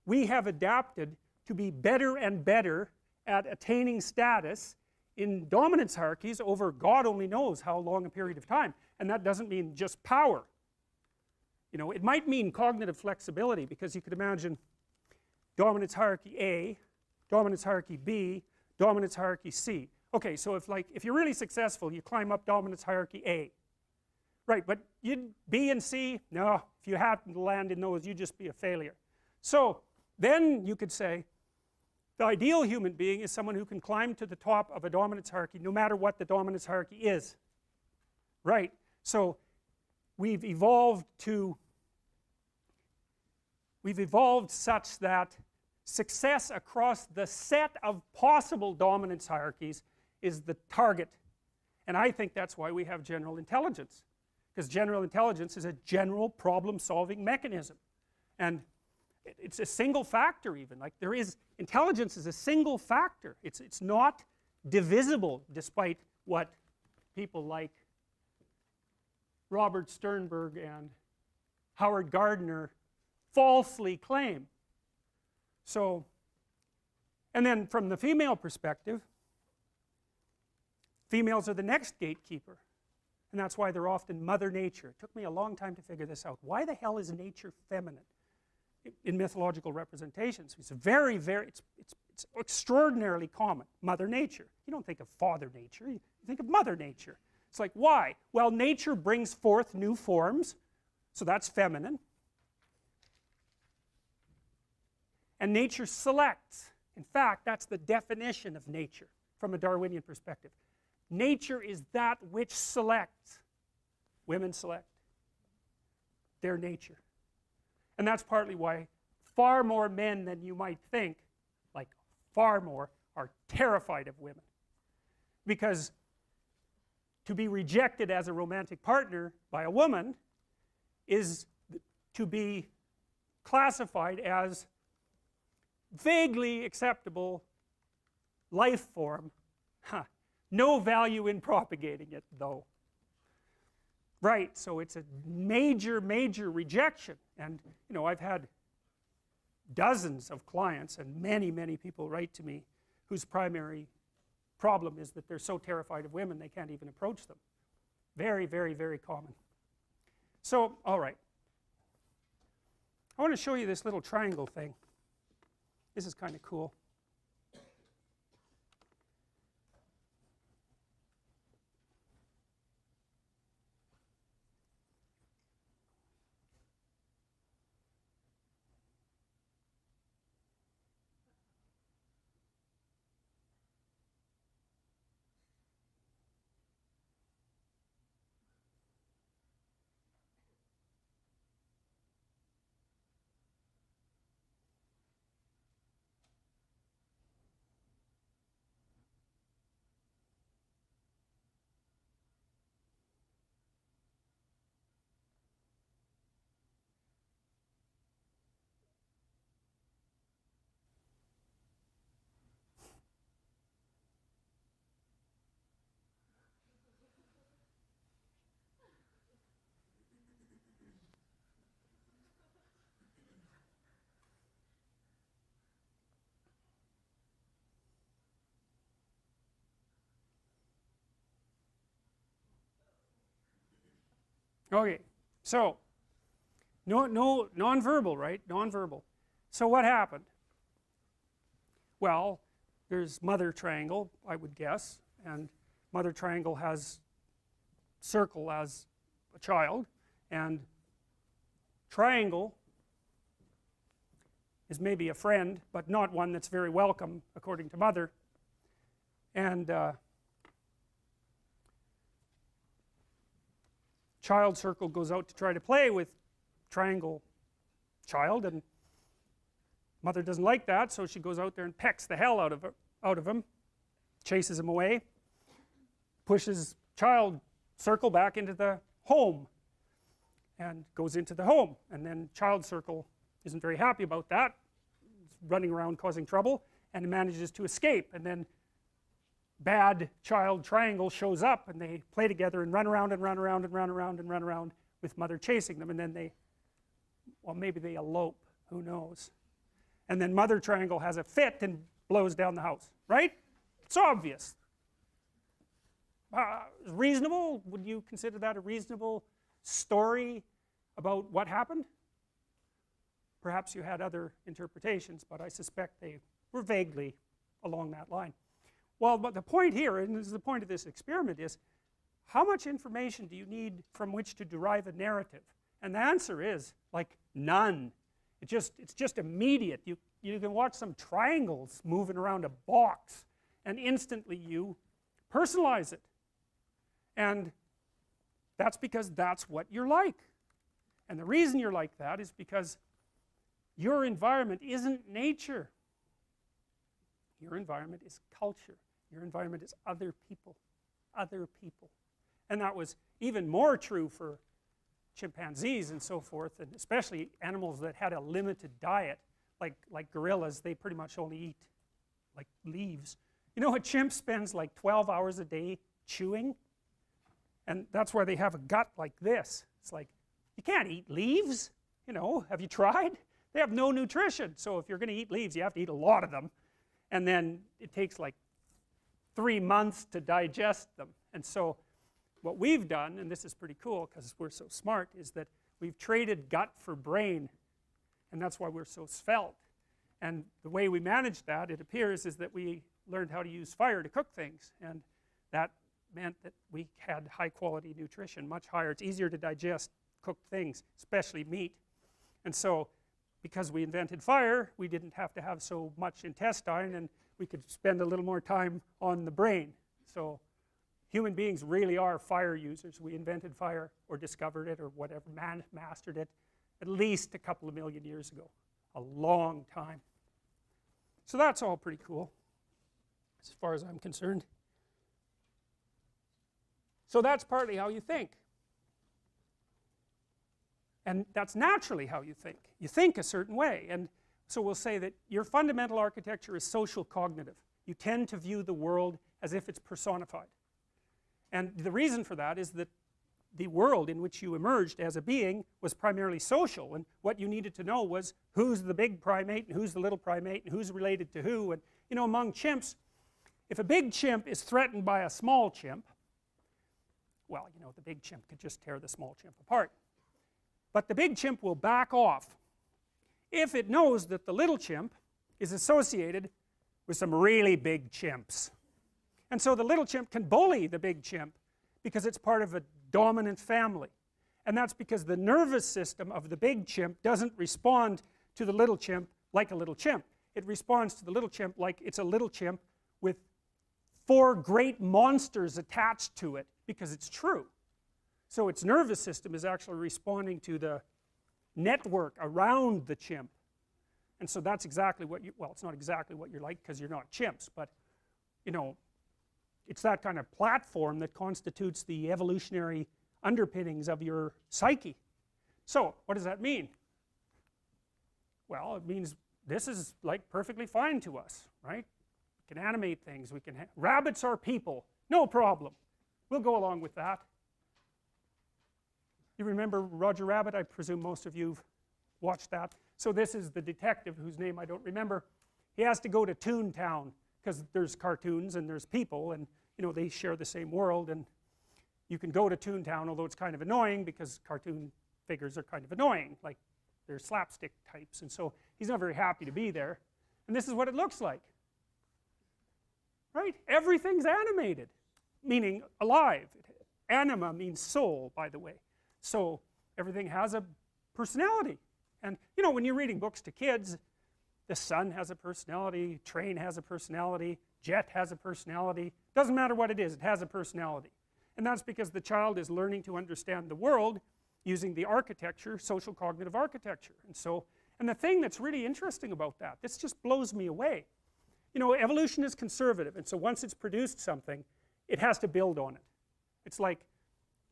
we have adapted to be better and better at attaining status in dominance hierarchies over God only knows how long a period of time. And that doesn't mean just power. You know, it might mean cognitive flexibility, because you could imagine dominance hierarchy A, dominance hierarchy B, dominance hierarchy C. Okay, so if you're really successful, you climb up dominance hierarchy A. Right, but B and C, no, if you happen to land in those, you'd just be a failure. So then you could say the ideal human being is someone who can climb to the top of a dominance hierarchy no matter what the dominance hierarchy is. Right, so we've evolved such that success across the set of possible dominance hierarchies is the target. And I think that's why we have general intelligence, because general intelligence is a general problem solving mechanism, and it's a single factor. Even like intelligence is a single factor. It's not divisible, despite what people like Robert Sternberg and Howard Gardner falsely claim. So, and then from the female perspective, females are the next gatekeeper, and that's why they're often Mother Nature. It took me a long time to figure this out. Why the hell is nature feminine in mythological representations? It's very, very, it's extraordinarily common. Mother Nature. You don't think of Father Nature, you think of Mother Nature. It's like, why? Well, nature brings forth new forms, so that's feminine. And nature selects. In fact, that's the definition of nature from a Darwinian perspective. Nature is that which selects. Women select their nature. And that's partly why far more men than you might think, like far more, are terrified of women. Because to be rejected as a romantic partner by a woman is to be classified as vaguely acceptable life form. No value in propagating it, though. Right, so it's a major, major rejection. And, you know, I've had dozens of clients, and many, many people write to me whose primary problem is that they're so terrified of women they can't even approach them. Very, very, very common. So, all right. I want to show you this little triangle thing. This is kind of cool. Okay, so non-verbal, right? Non-verbal. So what happened? Well, there's mother triangle, I would guess, and mother triangle has circle as a child, and triangle is maybe a friend, but not one that's very welcome, according to mother. And child circle goes out to try to play with triangle child, and mother doesn't like that, so she goes out there and pecks the hell out of him, chases him away, pushes child circle back into the home, and goes into the home. And then child circle isn't very happy about that, it's running around causing trouble, and manages to escape. And then bad child triangle shows up, and they play together and run around and run around and run around and run around with mother chasing them. And then they, well, maybe they elope, who knows. And then mother triangle has a fit and blows down the house, right? It's obvious. Reasonable? Would you consider that a reasonable story about what happened? Perhaps you had other interpretations, but I suspect they were vaguely along that line. Well, but the point here, and this is the point of this experiment, is how much information do you need from which to derive a narrative? And the answer is, like, none. It's just immediate. You can watch some triangles moving around a box, and instantly you personalize it. And that's because that's what you're like. And the reason you're like that is because your environment isn't nature. Your environment is culture. Your environment is other people. Other people. And that was even more true for chimpanzees and so forth, and especially animals that had a limited diet, like gorillas. They pretty much only eat like leaves. You know, a chimp spends like 12 hours a day chewing, and that's why they have a gut like this. It's like, you can't eat leaves, you know, have you tried? They have no nutrition, so if you're going to eat leaves, you have to eat a lot of them, and then it takes like 3 months to digest them. And so what we've done, and this is pretty cool because we're so smart, is that we've traded gut for brain, and that's why we're so svelte. And the way we managed that, it appears, is that we learned how to use fire to cook things, and that meant that we had high quality nutrition, much higher. It's easier to digest cooked things, especially meat. And so because we invented fire, we didn't have to have so much intestine, and we could spend a little more time on the brain. So human beings really are fire users. We invented fire, or discovered it, or whatever, mastered it, at least a couple of million years ago. A long time. So that's all pretty cool, as far as I'm concerned. So that's partly how you think. And that's naturally how you think. You think a certain way. And so we'll say that your fundamental architecture is social cognitive. You tend to view the world as if it's personified. And the reason for that is that the world in which you emerged as a being was primarily social, and what you needed to know was who's the big primate and who's the little primate and who's related to who. And you know, among chimps, if a big chimp is threatened by a small chimp, well, you know, the big chimp could just tear the small chimp apart. But the big chimp will back off if it knows that the little chimp is associated with some really big chimps. And so the little chimp can bully the big chimp because it's part of a dominant family. And that's because the nervous system of the big chimp doesn't respond to the little chimp like a little chimp. It responds to the little chimp like it's a little chimp with 4 great monsters attached to it, because it's true. So its nervous system is actually responding to the network around the chimp. And so that's exactly what you, well, it's not exactly what you're like because you're not chimps, but you know, it's that kind of platform that constitutes the evolutionary underpinnings of your psyche. So what does that mean? Well, it means this is like perfectly fine to us, right? We can animate things, we can rabbits are people, no problem, we'll go along with that. You remember Roger Rabbit? I presume most of you've watched that. So this is the detective whose name I don't remember. He has to go to Toontown because there's cartoons and there's people, and you know, they share the same world, and you can go to Toontown, although it's kind of annoying because cartoon figures are kind of annoying, like they're slapstick types, and so he's not very happy to be there. And this is what it looks like. right? Everything's animated, meaning alive. Anima means soul, by the way. So everything has a personality. And you know, when you're reading books to kids, the sun has a personality, train has a personality, jet has a personality. Doesn't matter what it is, it has a personality. And that's because the child is learning to understand the world using the architecture, social cognitive architecture. And the thing that's really interesting about that, this just blows me away. You know, evolution is conservative, and so once it's produced something, it has to build on it. It's like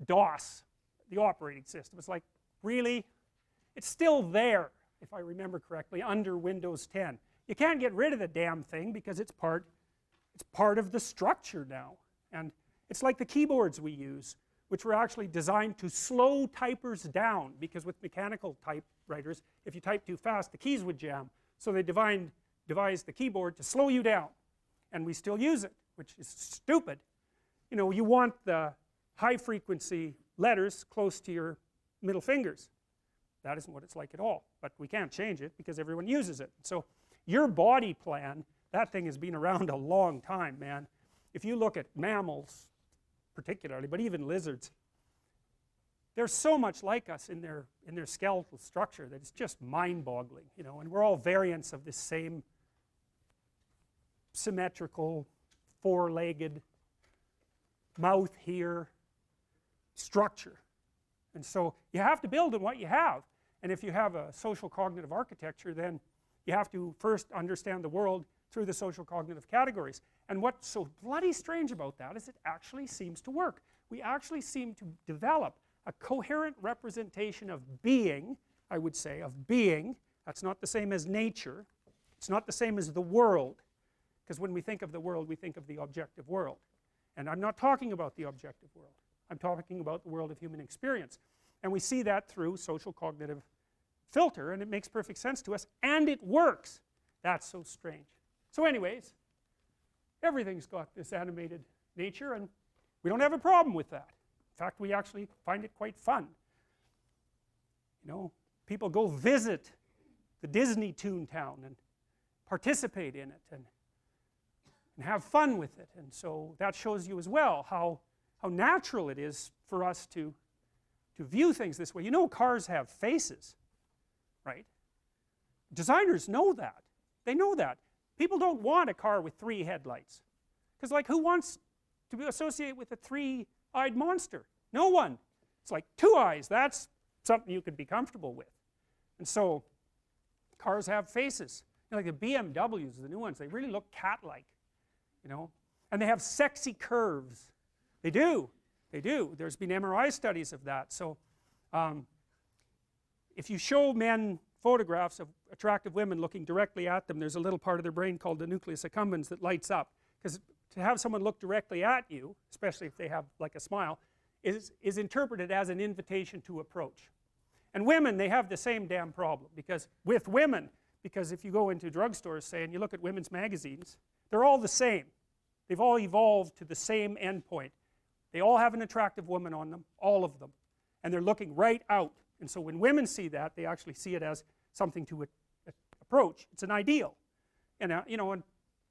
DOS, the operating system. It's like, really? It's still there, if I remember correctly, under Windows 10. You can't get rid of the damn thing because it's part of the structure now. And it's like the keyboards we use, which were actually designed to slow typers down, because with mechanical typewriters, if you type too fast, the keys would jam. So they devised the keyboard to slow you down. And we still use it, which is stupid. You know, you want the high frequency letters close to your middle fingers. That isn't what it's like at all, but we can't change it because everyone uses it. So your body plan, that thing has been around a long time, man. If you look at mammals particularly, but even lizards, they're so much like us in their skeletal structure that it's just mind-boggling, you know. And we're all variants of this same symmetrical, four-legged, mouth here structure. And so you have to build on what you have. And if you have a social cognitive architecture, then you have to first understand the world through the social cognitive categories. And what's so bloody strange about that is it actually seems to work. We actually seem to develop a coherent representation of being, I would say, of being. That's not the same as nature. It's not the same as the world. Because when we think of the world, we think of the objective world. And I'm not talking about the objective world. I'm talking about the world of human experience. And we see that through social cognitive filter, and it makes perfect sense to us, and it works. That's so strange. So anyways, everything's got this animated nature, and we don't have a problem with that. In fact, we actually find it quite fun. You know, people go visit the Disney Toontown and participate in it and have fun with it. And so that shows you as well how natural it is for us to view things this way. You know, cars have faces, right? Designers know that. They know that. People don't want a car with 3 headlights. Because, like, who wants to associate with a 3-eyed monster? No one. It's like 2 eyes. That's something you could be comfortable with. And so cars have faces. You know, like the BMWs, the new ones, they really look cat-like, you know. And they have sexy curves. They do. They do. There's been MRI studies of that. So if you show men photographs of attractive women looking directly at them, there's a little part of their brain called the nucleus accumbens that lights up. Because to have someone look directly at you, especially if they have like a smile, is interpreted as an invitation to approach. And women, they have the same damn problem. Because with women, because if you go into drugstores, say, and you look at women's magazines, they're all the same. They've all evolved to the same endpoint. They all have an attractive woman on them, all of them. And they're looking right out. And so when women see that, they actually see it as something to approach. It's an ideal. And you know, when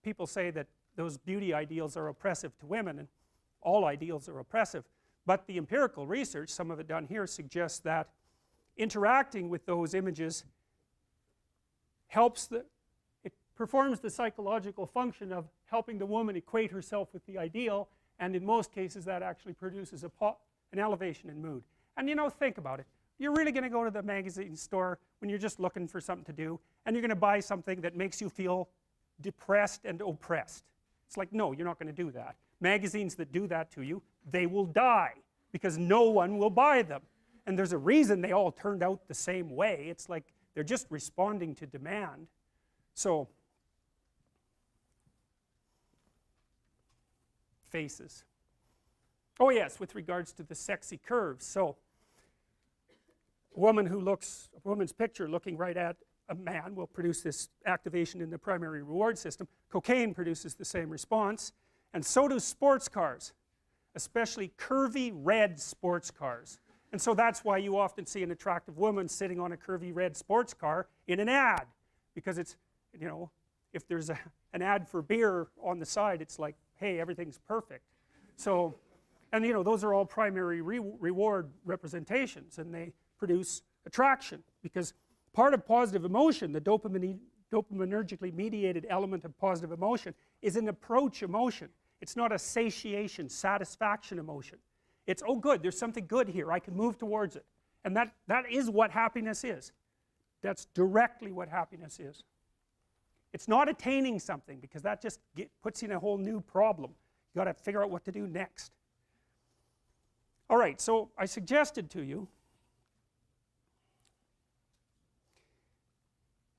people say that those beauty ideals are oppressive to women, and all ideals are oppressive, but the empirical research, some of it done here, suggests that interacting with those images it performs the psychological function of helping the woman equate herself with the ideal, and in most cases that actually produces an elevation in mood. And you know, think about it. You're really going to go to the magazine store when you're just looking for something to do, and you're going to buy something that makes you feel depressed and oppressed. It's like, no, you're not going to do that. Magazines that do that to you, they will die, because no one will buy them. And there's a reason they all turned out the same way. It's like they're just responding to demand. So, faces. Oh yes, with regards to the sexy curves. So, a woman's picture looking right at a man will produce this activation in the primary reward system. Cocaine produces the same response, and so do sports cars, especially curvy red sports cars. And so that's why you often see an attractive woman sitting on a curvy red sports car in an ad, because it's, you know, if there's an ad for beer on the side, it's like, hey, everything's perfect. So, and you know, those are all primary reward representations, and they produce attraction, because part of positive emotion, the dopaminergically mediated element of positive emotion, is an approach emotion. It's not a satiation, satisfaction emotion. It's, oh good, there's something good here, I can move towards it. And that is what happiness is. That's directly what happiness is. It's not attaining something, because that just puts you in a whole new problem. You've got to figure out what to do next. Alright, so I suggested to you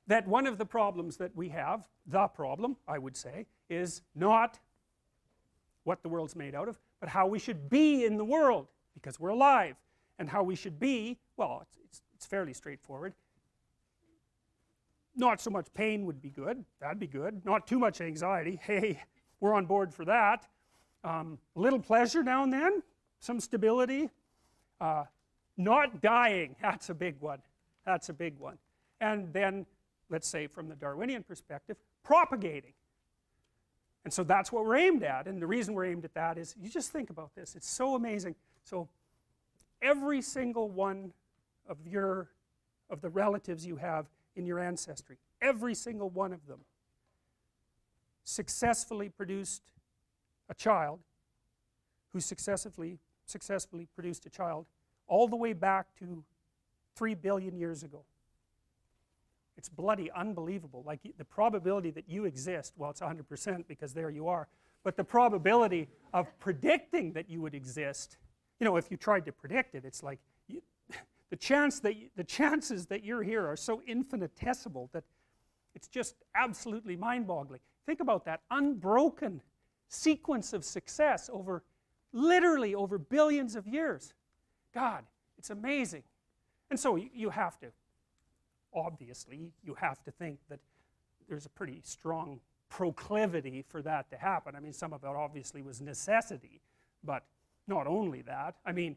that one of the problems that we have, the problem, I would say, is not what the world's made out of, but how we should be in the world, because we're alive. And how we should be, well, it's fairly straightforward. Not so much pain would be good, that'd be good. Not too much anxiety, hey, we're on board for that. A little pleasure now and then, some stability. Not dying, that's a big one. That's a big one. And then, let's say from the Darwinian perspective, propagating. And so that's what we're aimed at, and the reason we're aimed at that is, you just think about this, it's so amazing. So every single one of the relatives you have in your ancestry, every single one of them successfully produced a child who successfully produced a child all the way back to 3 billion years ago. It's bloody unbelievable. Like, the probability that you exist, well, it's 100% because there you are, but the probability of predicting that you would exist, you know, if you tried to predict it, it's like the chances that you're here are so infinitesimal that it's just absolutely mind-boggling. Think about that unbroken sequence of success over, literally over billions of years. God, it's amazing. And so you have to, obviously, you have to think that there's a pretty strong proclivity for that to happen. I mean, some of it obviously was necessity, but not only that. I mean,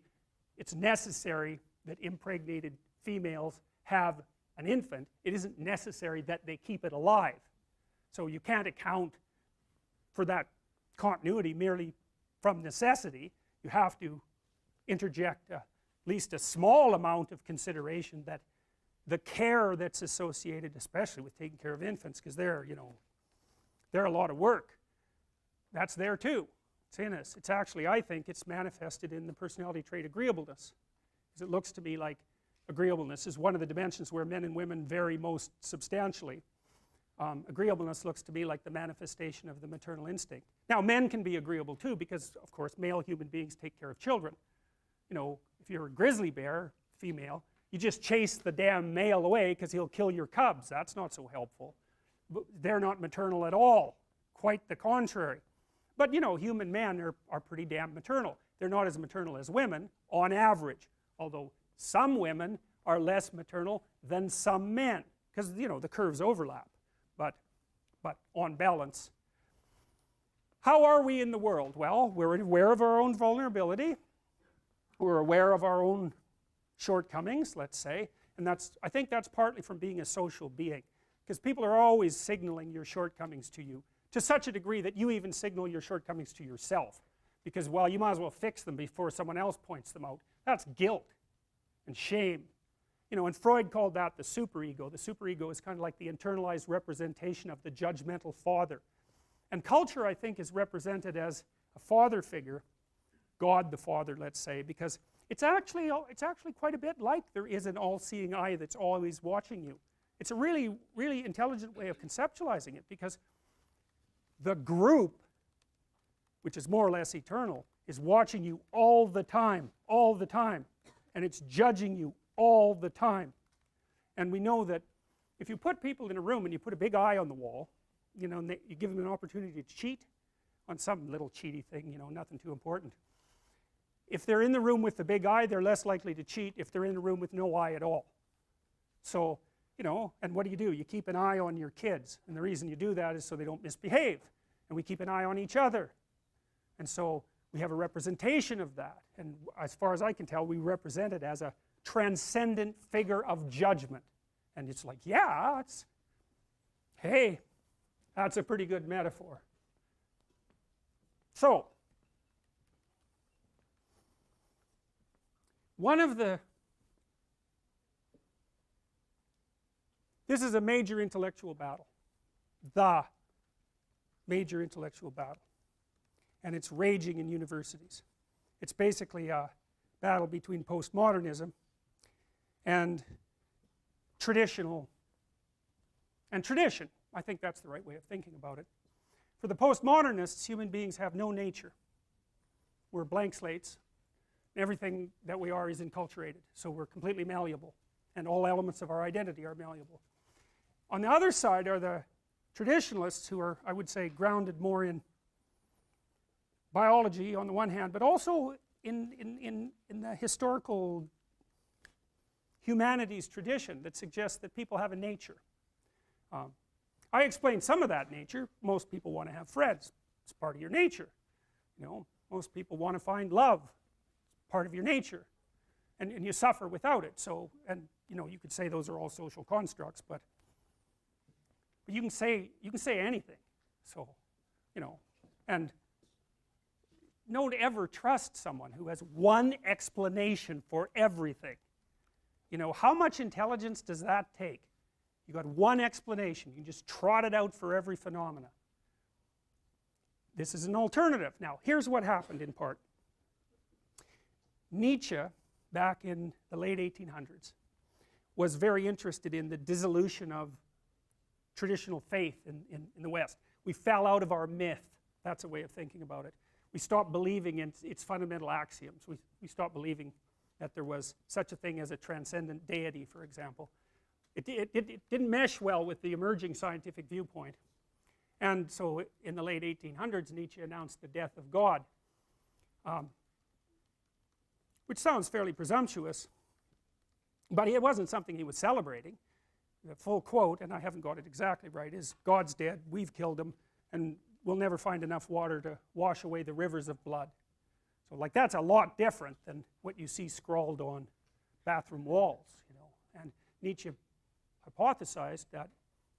it's necessary that impregnated females have an infant. It isn't necessary that they keep it alive. So you can't account for that continuity merely from necessity. You have to interject at least a small amount of consideration that the care that's associated, especially with taking care of infants, because they're, you know, they're a lot of work. That's there too. It's in us. It's actually, I think, it's manifested in the personality trait agreeableness. Because it looks to me like agreeableness is one of the dimensions where men and women vary most substantially. Agreeableness looks to me like the manifestation of the maternal instinct. Now, men can be agreeable too, because, of course, male human beings take care of children. You know, if you're a grizzly bear, female, you just chase the damn male away because he'll kill your cubs. That's not so helpful. But they're not maternal at all. Quite the contrary. But, you know, human men are pretty damn maternal. They're not as maternal as women, on average. Although some women are less maternal than some men. Because, you know, the curves overlap. But on balance. How are we in the world? Well, we're aware of our own vulnerability. We're aware of our own shortcomings, let's say. And I think that's partly from being a social being. Because people are always signaling your shortcomings to you, to such a degree that you even signal your shortcomings to yourself. Because, well, you might as well fix them before someone else points them out. That's guilt and shame. You know, and Freud called that the superego. The superego is kind of like the internalized representation of the judgmental father. And culture, I think, is represented as a father figure, God the Father, let's say, because it's actually quite a bit like there is an all-seeing eye that's always watching you. It's a really, really intelligent way of conceptualizing it, because the group, which is more or less eternal, is watching you all the time, and it's judging you all the time. And we know that if you put people in a room and you put a big eye on the wall, you know, and you give them an opportunity to cheat on some little cheaty thing, you know, nothing too important. If they're in the room with the big eye, they're less likely to cheat if they're in the room with no eye at all. So, you know, and what do? You keep an eye on your kids, and the reason you do that is so they don't misbehave, and we keep an eye on each other, and so we have a representation of that, and as far as I can tell, we represent it as a transcendent figure of judgment. And it's like, yeah, it's, hey, That's a pretty good metaphor. So, this is a major intellectual battle. The major intellectual battle. And it's raging in universities. It's basically a battle between postmodernism and tradition. I think that's the right way of thinking about it. For the postmodernists, human beings have no nature. We're blank slates. Everything that we are is enculturated. So we're completely malleable. And all elements of our identity are malleable. On the other side are the traditionalists who are, I would say, grounded more in biology on the one hand, but also in the historical humanities tradition that suggests that people have a nature. I explained some of that nature. Most people want to have friends. It's part of your nature. You know, most people want to find love. It's part of your nature. And you suffer without it. So, and you know, you could say those are all social constructs, but you can say anything. So, you know, and don't ever trust someone who has one explanation for everything. You know, how much intelligence does that take? You got one explanation. You just trot it out for every phenomena. This is an alternative. Now, here's what happened in part. Nietzsche, back in the late 1800s, was very interested in the dissolution of traditional faith in the West. We fell out of our myth. That's a way of thinking about it. We stopped believing in its fundamental axioms. We stopped believing that there was such a thing as a transcendent deity, for example. It didn't mesh well with the emerging scientific viewpoint. And so in the late 1800s, Nietzsche announced the death of God, which sounds fairly presumptuous, but it wasn't something he was celebrating. The full quote, and I haven't got it exactly right, is God's dead, we've killed him, and we'll never find enough water to wash away the rivers of blood. So like that's a lot different than what you see scrawled on bathroom walls, you know. And Nietzsche hypothesized that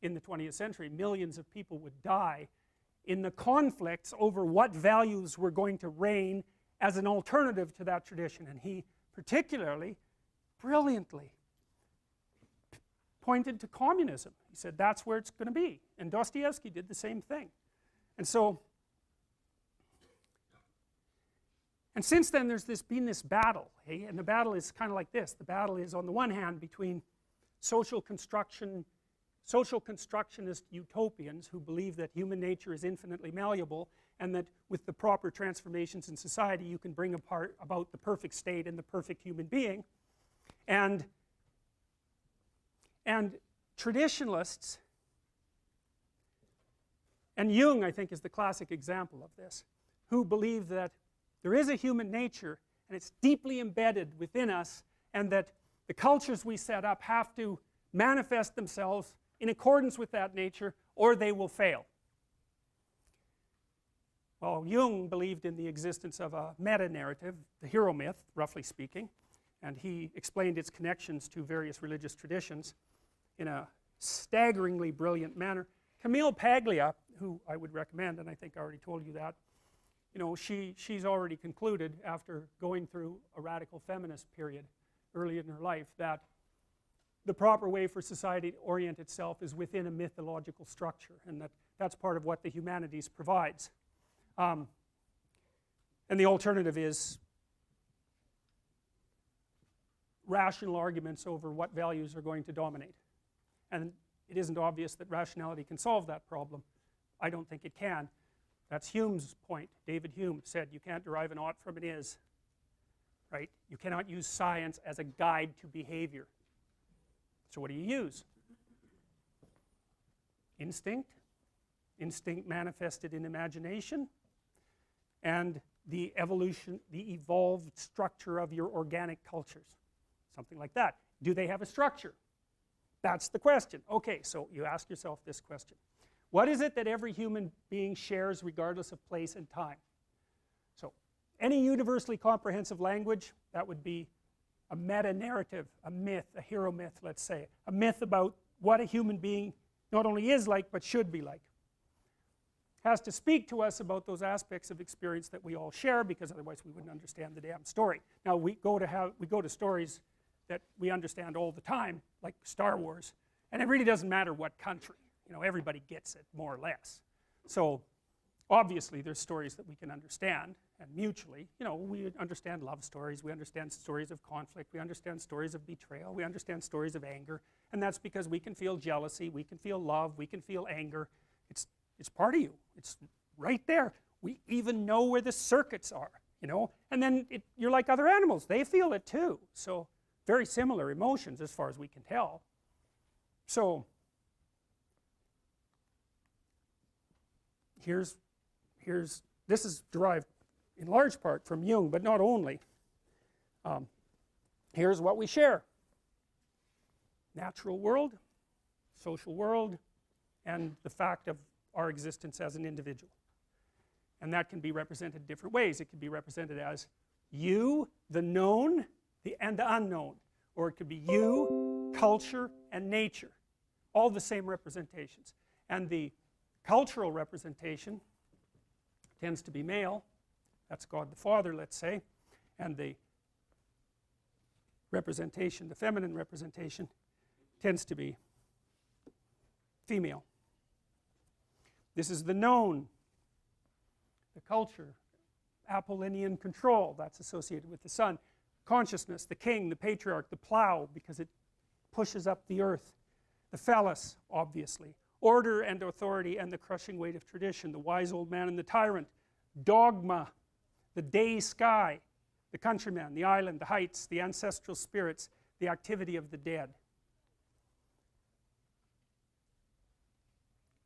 in the 20th century millions of people would die in the conflicts over what values were going to reign as an alternative to that tradition. And he particularly brilliantly pointed to communism. He said that's where it's going to be. And Dostoevsky did the same thing. And so, and since then there's been this battle, hey? And the battle is kind of like this. The battle is on the one hand between social constructionist utopians who believe that human nature is infinitely malleable and that with the proper transformations in society you can bring about the perfect state and the perfect human being, and traditionalists, and Jung I think is the classic example of this, who believe that there is a human nature and it's deeply embedded within us, and that the cultures we set up have to manifest themselves in accordance with that nature or they will fail. Well, Jung believed in the existence of a meta-narrative, the hero myth, roughly speaking, and he explained its connections to various religious traditions in a staggeringly brilliant manner. Camille Paglia, who I would recommend, and I think I already told you that, you know, she's already concluded after going through a radical feminist period early in her life that the proper way for society to orient itself is within a mythological structure, and that's part of what the humanities provides. And the alternative is rational arguments over what values are going to dominate. And it isn't obvious that rationality can solve that problem. I don't think it can. That's Hume's point. David Hume said you can't derive an ought from an is. Right? You cannot use science as a guide to behavior. So what do you use? Instinct. Instinct manifested in imagination. And the evolved structure of your organic cultures. Something like that. Do they have a structure? That's the question. Okay, so you ask yourself this question. What is it that every human being shares regardless of place and time? So, any universally comprehensive language, that would be a meta-narrative, a myth, a hero myth, let's say. A myth about what a human being not only is like, but should be like. has to speak to us about those aspects of experience that we all share, because otherwise we wouldn't understand the damn story. Now we go to stories that we understand all the time, like Star Wars, and it really doesn't matter what country, you know, everybody gets it more or less. So obviously there's stories that we can understand, and mutually, you know, we understand love stories, we understand stories of conflict, we understand stories of betrayal, we understand stories of anger, and that's because we can feel jealousy, we can feel love, we can feel anger. It's part of you. It's right there. We even know where the circuits are, you know, and then you're like other animals. They feel it too. So very similar emotions as far as we can tell. So this is derived in large part from Jung, but not only. Here's what we share: natural world, social world, and the fact of our existence as an individual. And that can be represented in different ways. It can be represented as you, the known, and the unknown. Or it could be you, culture, and nature. All the same representations. And the cultural representation tends to be male. That's God the Father, let's say. And the representation, the feminine representation, tends to be female. This is the known, the culture, Apollonian control, that's associated with the sun. Consciousness, the king, the patriarch, the plow, because it pushes up the earth. The phallus, obviously. Order and authority and the crushing weight of tradition. The wise old man and the tyrant. Dogma, the day sky, the countryman, the island, the heights, the ancestral spirits, the activity of the dead.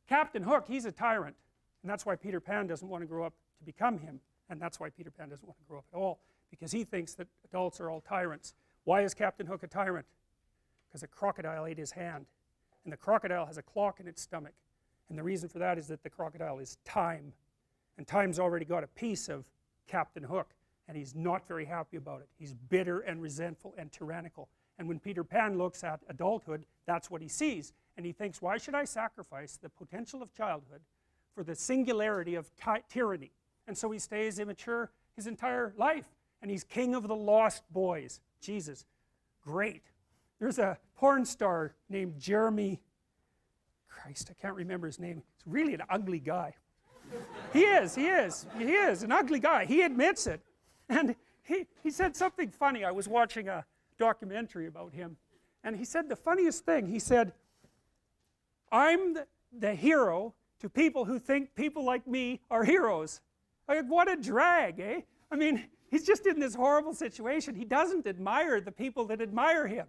Captain Hook, he's a tyrant, and that's why Peter Pan doesn't want to grow up to become him, and that's why Peter Pan doesn't want to grow up at all, because he thinks that adults are all tyrants. Why is Captain Hook a tyrant? Because a crocodile ate his hand, and the crocodile has a clock in its stomach, and the reason for that is that the crocodile is time, and time's already got a piece of Captain Hook, and he's not very happy about it. He's bitter and resentful and tyrannical, and when Peter Pan looks at adulthood, that's what he sees. And he thinks, why should I sacrifice the potential of childhood for the singularity of tyranny? And so he stays immature his entire life. And he's king of the lost boys. Jesus, great. There's a porn star named Jeremy, Christ, I can't remember his name. He's really an ugly guy. He is an ugly guy. He admits it. And he said something funny. I was watching a documentary about him. And he said the funniest thing. He said, I'm the hero to people who think people like me are heroes. Like, what a drag, eh? I mean, he's just in this horrible situation. He doesn't admire the people that admire him,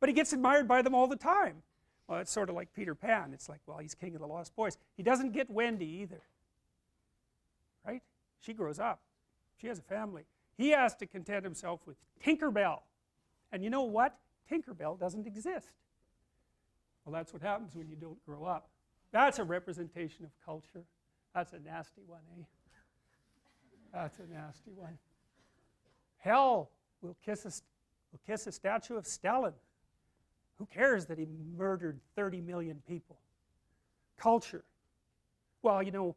but he gets admired by them all the time. Well, it's sort of like Peter Pan. It's like, well, he's king of the lost boys. He doesn't get Wendy either, right? She grows up. She has a family. He has to content himself with Tinkerbell. And you know what? Tinkerbell doesn't exist. Well, that's what happens when you don't grow up. That's a representation of culture. That's a nasty one, eh? That's a nasty one. Hell will kiss a statue of Stalin. Who cares that he murdered 30 million people? Culture. Well, you know,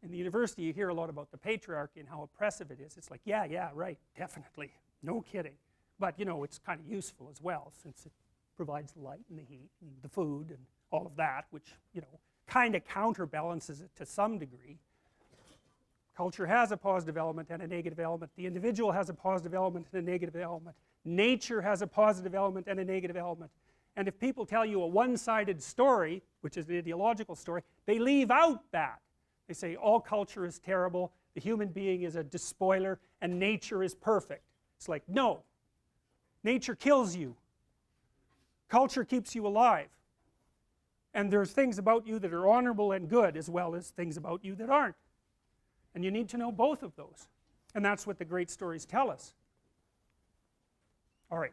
in the university you hear a lot about the patriarchy and how oppressive it is. It's like, yeah, right, definitely. No kidding. But, you know, it's kind of useful as well, since it provides the light and the heat and the food and all of that, which, you know, kind of counterbalances it to some degree. Culture has a positive element and a negative element. The individual has a positive element and a negative element. Nature has a positive element and a negative element. And if people tell you a one-sided story, which is an ideological story, they leave out that. They say all culture is terrible, the human being is a despoiler, and nature is perfect. It's like, no. Nature kills you. Culture keeps you alive. And there's things about you that are honorable and good, as well as things about you that aren't. And you need to know both of those. And that's what the great stories tell us. All right.